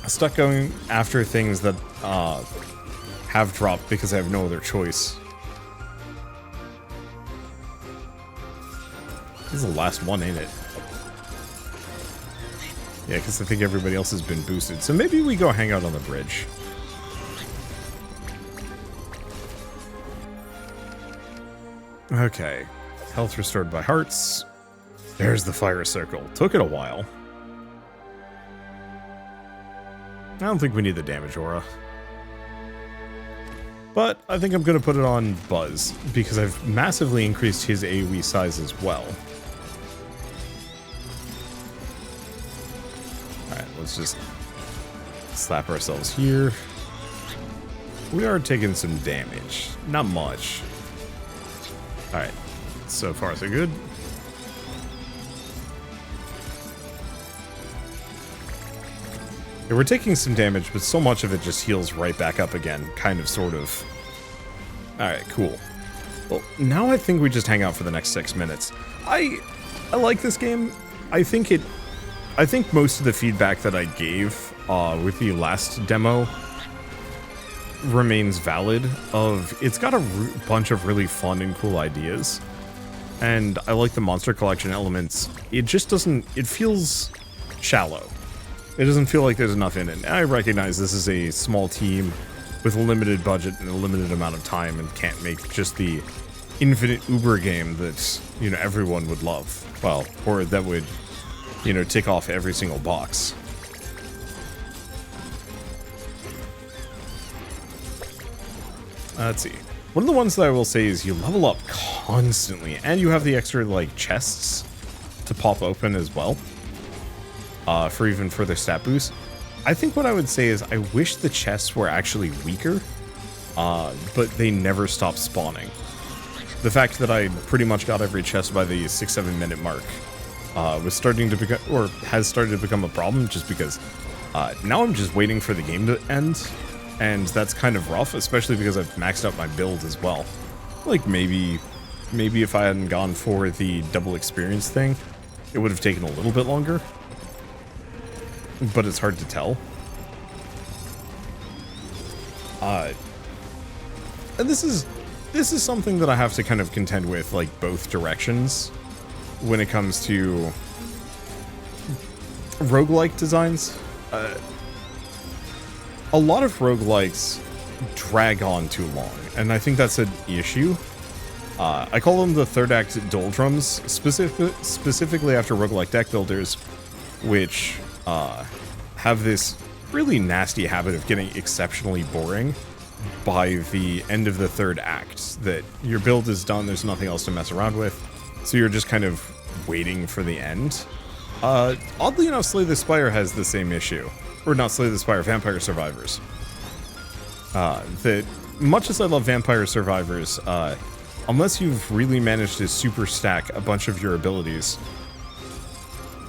S1: Stuck going after things that, have dropped because I have no other choice. This is the last one, ain't it? Yeah, because I think everybody else has been boosted. So maybe we go hang out on the bridge. Okay. Health restored by hearts. There's the fire circle. Took it a while. I don't think we need the damage aura. But I think I'm going to put it on Buzz, because I've massively increased his AoE size as well. Alright, let's just slap ourselves here. We are taking some damage. Not much. Alright, so far so good. Yeah, we're taking some damage, but so much of it just heals right back up again, kind of, sort of. Alright, cool. Well, now I think we just hang out for the next 6 minutes. I like this game. I think most of the feedback that I gave with the last demo remains valid. It's got a bunch of really fun and cool ideas. And I like the monster collection elements. It just doesn't, it feels shallow. It doesn't feel like there's enough in it. I recognize this is a small team with a limited budget and a limited amount of time and can't make just the infinite Uber game that, you know, everyone would love. Well, or that would, you know, tick off every single box. Let's see. One of the ones that I will say is you level up constantly, and you have the extra, like, chests to pop open as well, for even further stat boosts. I think what I would say is I wish the chests were actually weaker, but they never stop spawning. The fact that I pretty much got every chest by the 6-7 minute mark was starting to become, or has started to become a problem, just because now I'm just waiting for the game to end. And that's kind of rough, especially because I've maxed out my build as well. Like, maybe if I hadn't gone for the double experience thing, it would have taken a little bit longer. But it's hard to tell. And this is something that I have to kind of contend with, like, both directions when it comes to roguelike designs. A lot of roguelikes drag on too long, and I think that's an issue. I call them the third act doldrums, specifically after roguelike deck builders, which have this really nasty habit of getting exceptionally boring by the end of the third act, that your build is done, there's nothing else to mess around with, so you're just kind of waiting for the end. Oddly enough, Slay the Spire has the same issue. Or not Slay the Spire, Vampire Survivors. That, much as I love Vampire Survivors, unless you've really managed to super stack a bunch of your abilities,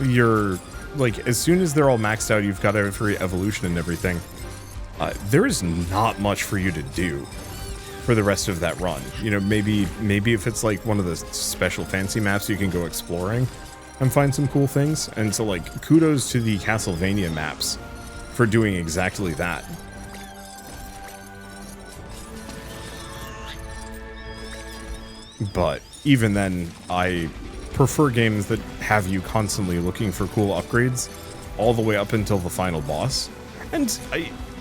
S1: you're, like, as soon as they're all maxed out, you've got every evolution and everything, there is not much for you to do for the rest of that run. You know, maybe if it's like one of the special fancy maps, you can go exploring and find some cool things. And so, like, kudos to the Castlevania maps for doing exactly that. But even then, I prefer games that have you constantly looking for cool upgrades all the way up until the final boss. And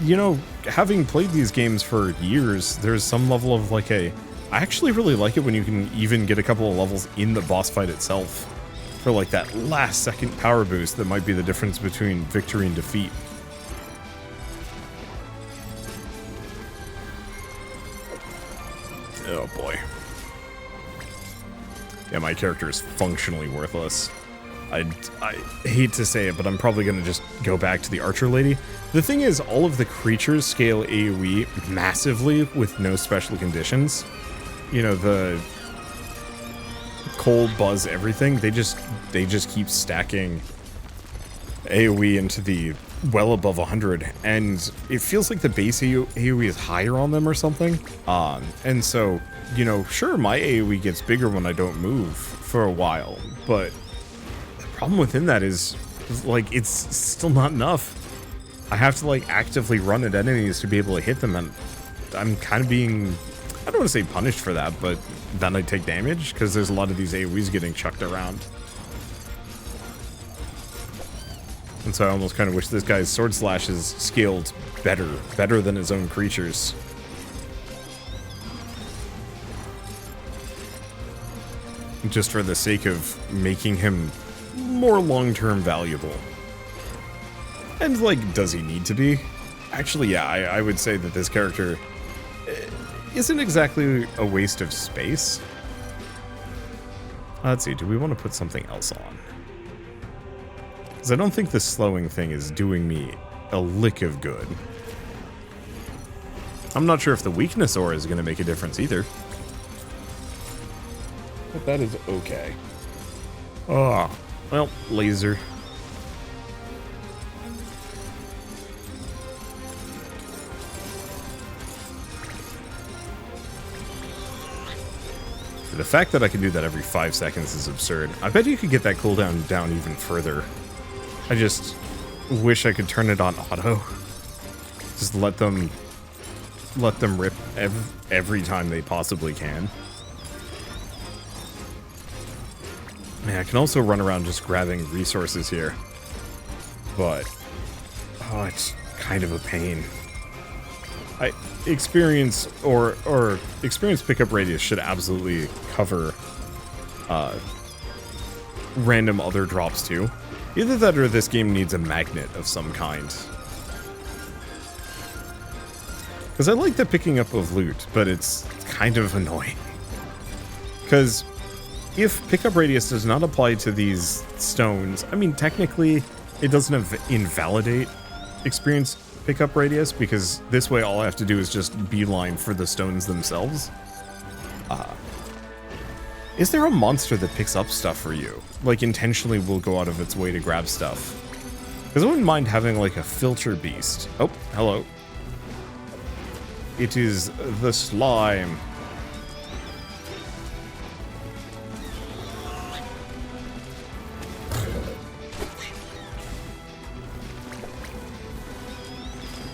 S1: you know, having played these games for years, there's some level of, like, I actually really like it when you can even get a couple of levels in the boss fight itself for, like, that last second power boost that might be the difference between victory and defeat. Oh boy. Yeah, my character is functionally worthless. I hate to say it, but I'm probably going to just go back to the Archer Lady. The thing is, all of the creatures scale AoE massively with no special conditions. You know, the cold, buzz, everything, they just keep stacking AoE into the well above 100, and it feels like the base AoE is higher on them or something. And so, you know, sure, my AoE gets bigger when I don't move for a while, but the problem within that is, like, it's still not enough. I have to, like, actively run at enemies to be able to hit them, and I'm kind of being, I don't want to say punished for that, but then I take damage, because there's a lot of these AoEs getting chucked around. And so I almost kind of wish this guy's sword slash is scaled better than his own creatures. Just for the sake of making him more long-term valuable. And, like, does he need to be? Actually, yeah, I would say that this character isn't exactly a waste of space. Let's see, do we want to put something else on? Because I don't think the slowing thing is doing me a lick of good. I'm not sure if the weakness aura is going to make a difference either. But that is okay. Oh, well, laser. The fact that I can do that every 5 seconds is absurd. I bet you could get that cooldown down even further. I just wish I could turn it on auto. Just let them rip every time they possibly can. Man, I can also run around just grabbing resources here. But, oh, it's kind of a pain. Experience pickup radius should absolutely cover random other drops too. Either that or this game needs a magnet of some kind. Because I like the picking up of loot, but it's kind of annoying. Because if pickup radius does not apply to these stones, I mean, technically, it doesn't invalidate experience pickup radius, because this way all I have to do is just beeline for the stones themselves. Is there a monster that picks up stuff for you? Like, intentionally will go out of its way to grab stuff? Because I wouldn't mind having, like, a filter beast. Oh, hello. It is the slime.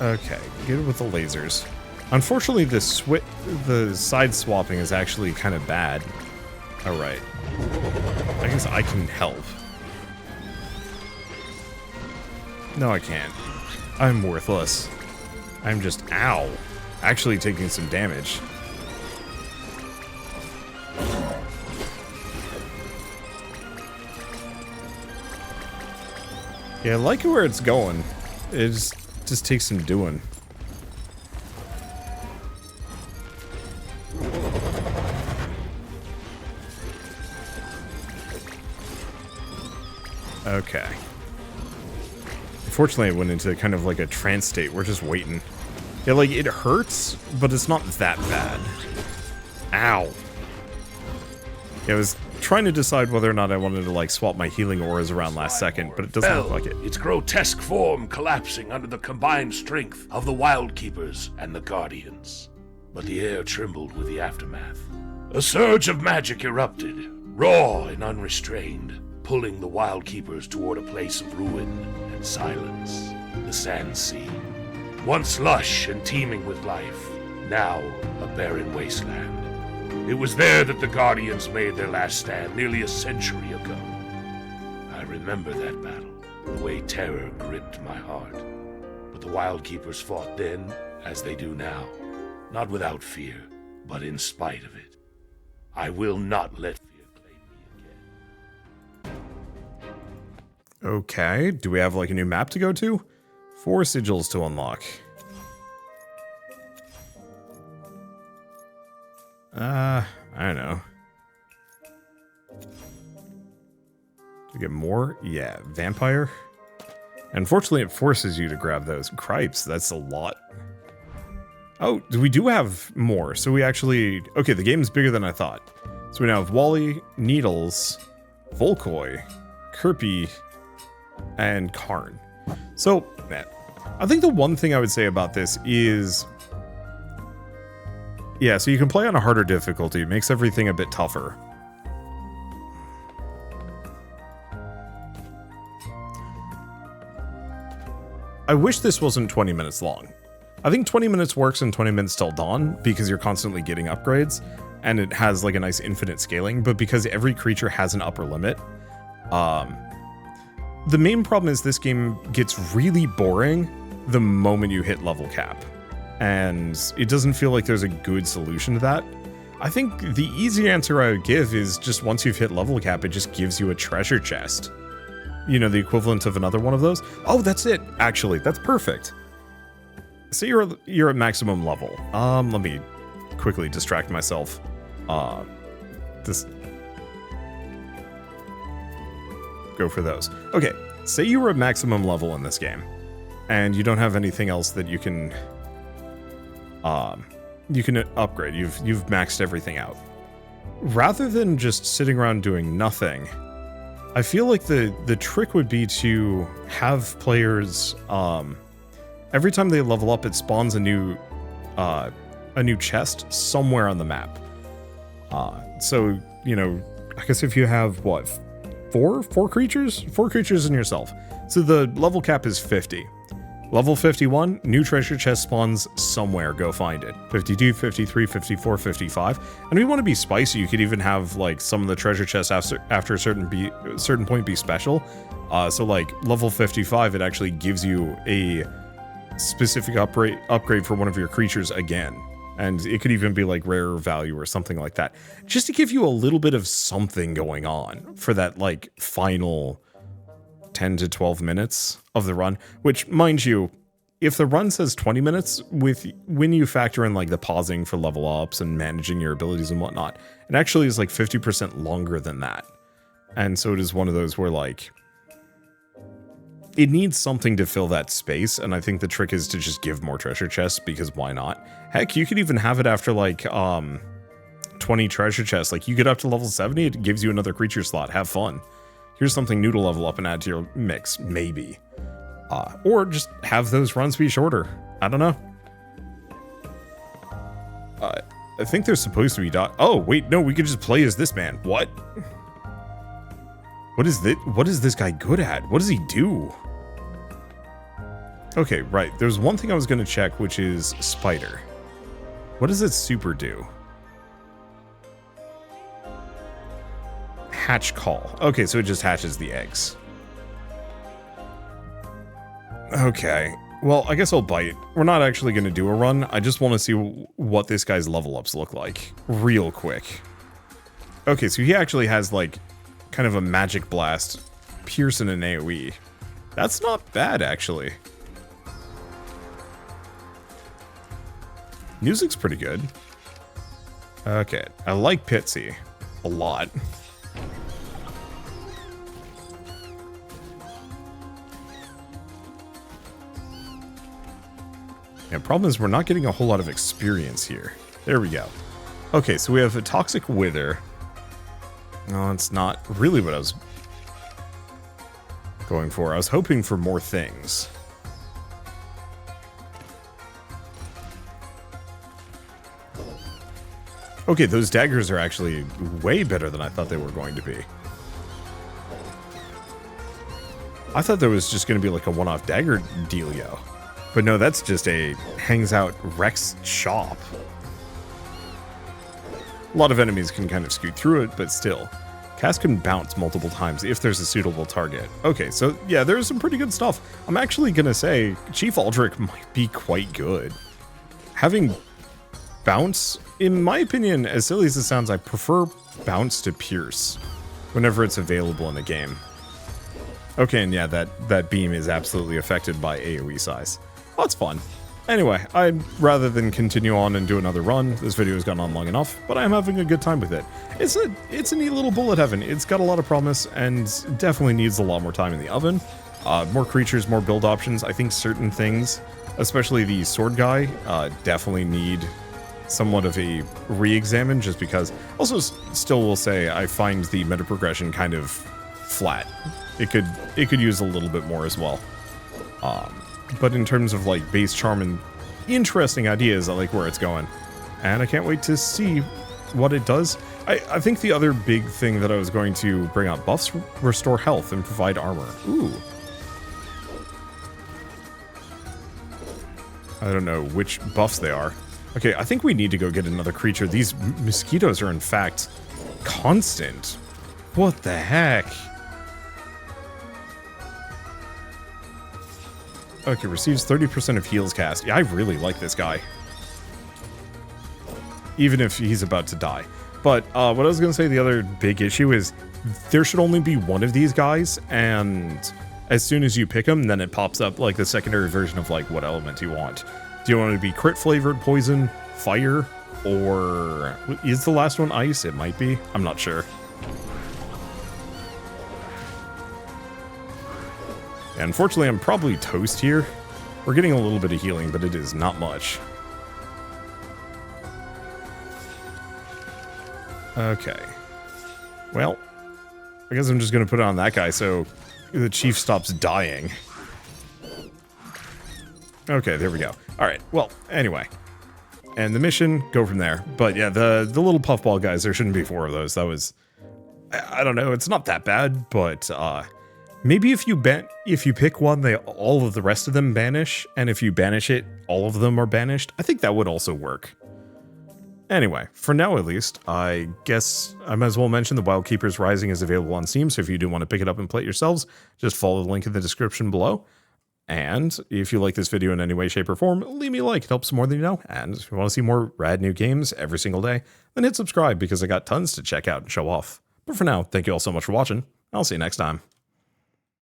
S1: Okay, get it with the lasers. Unfortunately, the side swapping is actually kind of bad. Alright. I guess I can help. No, I can't. I'm worthless. I'm just, ow, actually taking some damage. Yeah, I like where it's going. It just takes some doing. Okay. Unfortunately, it went into kind of like a trance state. We're just waiting. Yeah, like, it hurts, but it's not that bad. Ow. Yeah, I was trying to decide whether or not I wanted to, like, swap my healing auras around last second, but it doesn't look like it.
S2: Its grotesque form collapsing under the combined strength of the Wildkeepers and the Guardians. But the air trembled with the aftermath. A surge of magic erupted, raw and unrestrained, pulling the Wildkeepers toward a place of ruin and silence. The Sand Sea. Once lush and teeming with life, now a barren wasteland. It was there that the Guardians made their last stand nearly a century ago. I remember that battle, the way terror gripped my heart. But the Wildkeepers fought then as they do now, not without fear, but in spite of it. I will not let fear claim me again.
S1: Okay, do we have like a new map to go to? 4 sigils to unlock. I don't know. To get more? Yeah, vampire. Unfortunately, it forces you to grab those. Cripes, that's a lot. Oh, we do have more. So we actually... Okay, the game is bigger than I thought. So we now have Wally, Needles, Volkoi, Kirby, and Karn. So, man, I think the one thing I would say about this is... Yeah, so you can play on a harder difficulty. It makes everything a bit tougher. I wish this wasn't 20 minutes long. I think 20 minutes works and 20 minutes till dawn because you're constantly getting upgrades and it has like a nice infinite scaling, but because every creature has an upper limit. The main problem is this game gets really boring the moment you hit level cap. And it doesn't feel like there's a good solution to that. I think the easy answer I would give is just once you've hit level cap, it just gives you a treasure chest. You know, the equivalent of another one of those. Oh, that's it, actually. That's perfect. So you're at maximum level. Let me quickly distract myself. This... Go for those. Okay, say you were at maximum level in this game, and you don't have anything else that you can upgrade. You've maxed everything out. Rather than just sitting around doing nothing, I feel like the trick would be to have players, every time they level up, it spawns a new chest somewhere on the map. So, you know, I guess if you have, what, four creatures? 4 creatures in yourself. So the level cap is 50. Level 51, new treasure chest spawns somewhere, go find it. 52, 53, 54, 55. And if you want to be spicy, you could even have, like, some of the treasure chests after a certain point be special. So, like, level 55, it actually gives you a specific upgrade for one of your creatures again. And it could even be, like, rare value or something like that. Just to give you a little bit of something going on for that, like, final 10 to 12 minutes of the run, which, mind you, if the run says 20 minutes, when you factor in like the pausing for level ups and managing your abilities and whatnot, it actually is like 50% longer than that. And so it is one of those where like it needs something to fill that space, and I think the trick is to just give more treasure chests, because why not? Heck, you could even have it after like 20 treasure chests. Like you get up to level 70, it gives you another creature slot. Have fun. Here's something new to level up and add to your mix, maybe. Or just have those runs be shorter. I don't know. I think they're supposed to be oh, wait, no, we could just play as this man. What? What is this? What is this guy good at? What does he do? Okay, right. There's one thing I was going to check, which is Spider. What does it super do? Hatch call. Okay, so it just hatches the eggs. Okay. Well, I guess I'll bite. We're not actually going to do a run. I just want to see what this guy's level ups look like real quick. Okay, so he actually has like kind of a magic blast, pierce, and an AoE. That's not bad, actually. Music's pretty good. Okay, I like Pitsy a lot. Yeah, problem is we're not getting a whole lot of experience here. There we go. Okay, so we have a Toxic Wither. No, it's not really what I was going for. I was hoping for more things. Okay, those daggers are actually way better than I thought they were going to be. I thought there was just going to be like a one-off dagger dealio. But no, that's just a hangs out Rex shop. A lot of enemies can kind of scoot through it, but still. Cast can bounce multiple times if there's a suitable target. Okay, so yeah, there's some pretty good stuff. I'm actually gonna say Chief Aldrich might be quite good. Having bounce, in my opinion, as silly as it sounds, I prefer bounce to pierce whenever it's available in a game. Okay, and yeah, that beam is absolutely affected by AoE size. Well, that's fun. Anyway, rather than continue on and do another run, this video has gone on long enough, but I'm having a good time with it. It's a neat little bullet heaven. It's got a lot of promise and definitely needs a lot more time in the oven. More creatures, more build options. I think certain things, especially the sword guy, definitely need somewhat of a re-examine, just because. Also, still will say I find the meta progression kind of flat. It could use a little bit more as well. But in terms of like base charm and interesting ideas, I like where it's going. And I can't wait to see what it does. I think the other big thing that I was going to bring up, buffs restore health and provide armor. Ooh. I don't know which buffs they are. Okay, I think we need to go get another creature. These mosquitoes are in fact constant. What the heck? Okay, receives 30% of heals cast. Yeah, I really like this guy. Even if he's about to die. But what I was going to say, the other big issue is there should only be one of these guys, and as soon as you pick him, then it pops up like the secondary version of like what element you want. Do you want it to be crit flavored, poison, fire, or is the last one ice? It might be. I'm not sure. Unfortunately, I'm probably toast here. We're getting a little bit of healing, but it is not much. Okay. Well, I guess I'm just going to put it on that guy so the chief stops dying. Okay, there we go. All right, well, anyway. and the mission, go from there. But yeah, the little puffball guys, there shouldn't be 4 of those. That was, I don't know, it's not that bad, but maybe if you pick one, all of the rest of them banish, and if you banish it, all of them are banished. I think that would also work. Anyway, for now at least, I guess I might as well mention the Wildkeepers Rising is available on Steam, so if you do want to pick it up and play it yourselves, just follow the link in the description below. And if you like this video in any way, shape, or form, leave me a like. It helps more than you know. And if you want to see more rad new games every single day, then hit subscribe because I got tons to check out and show off. But for now, thank you all so much for watching. I'll see you next time.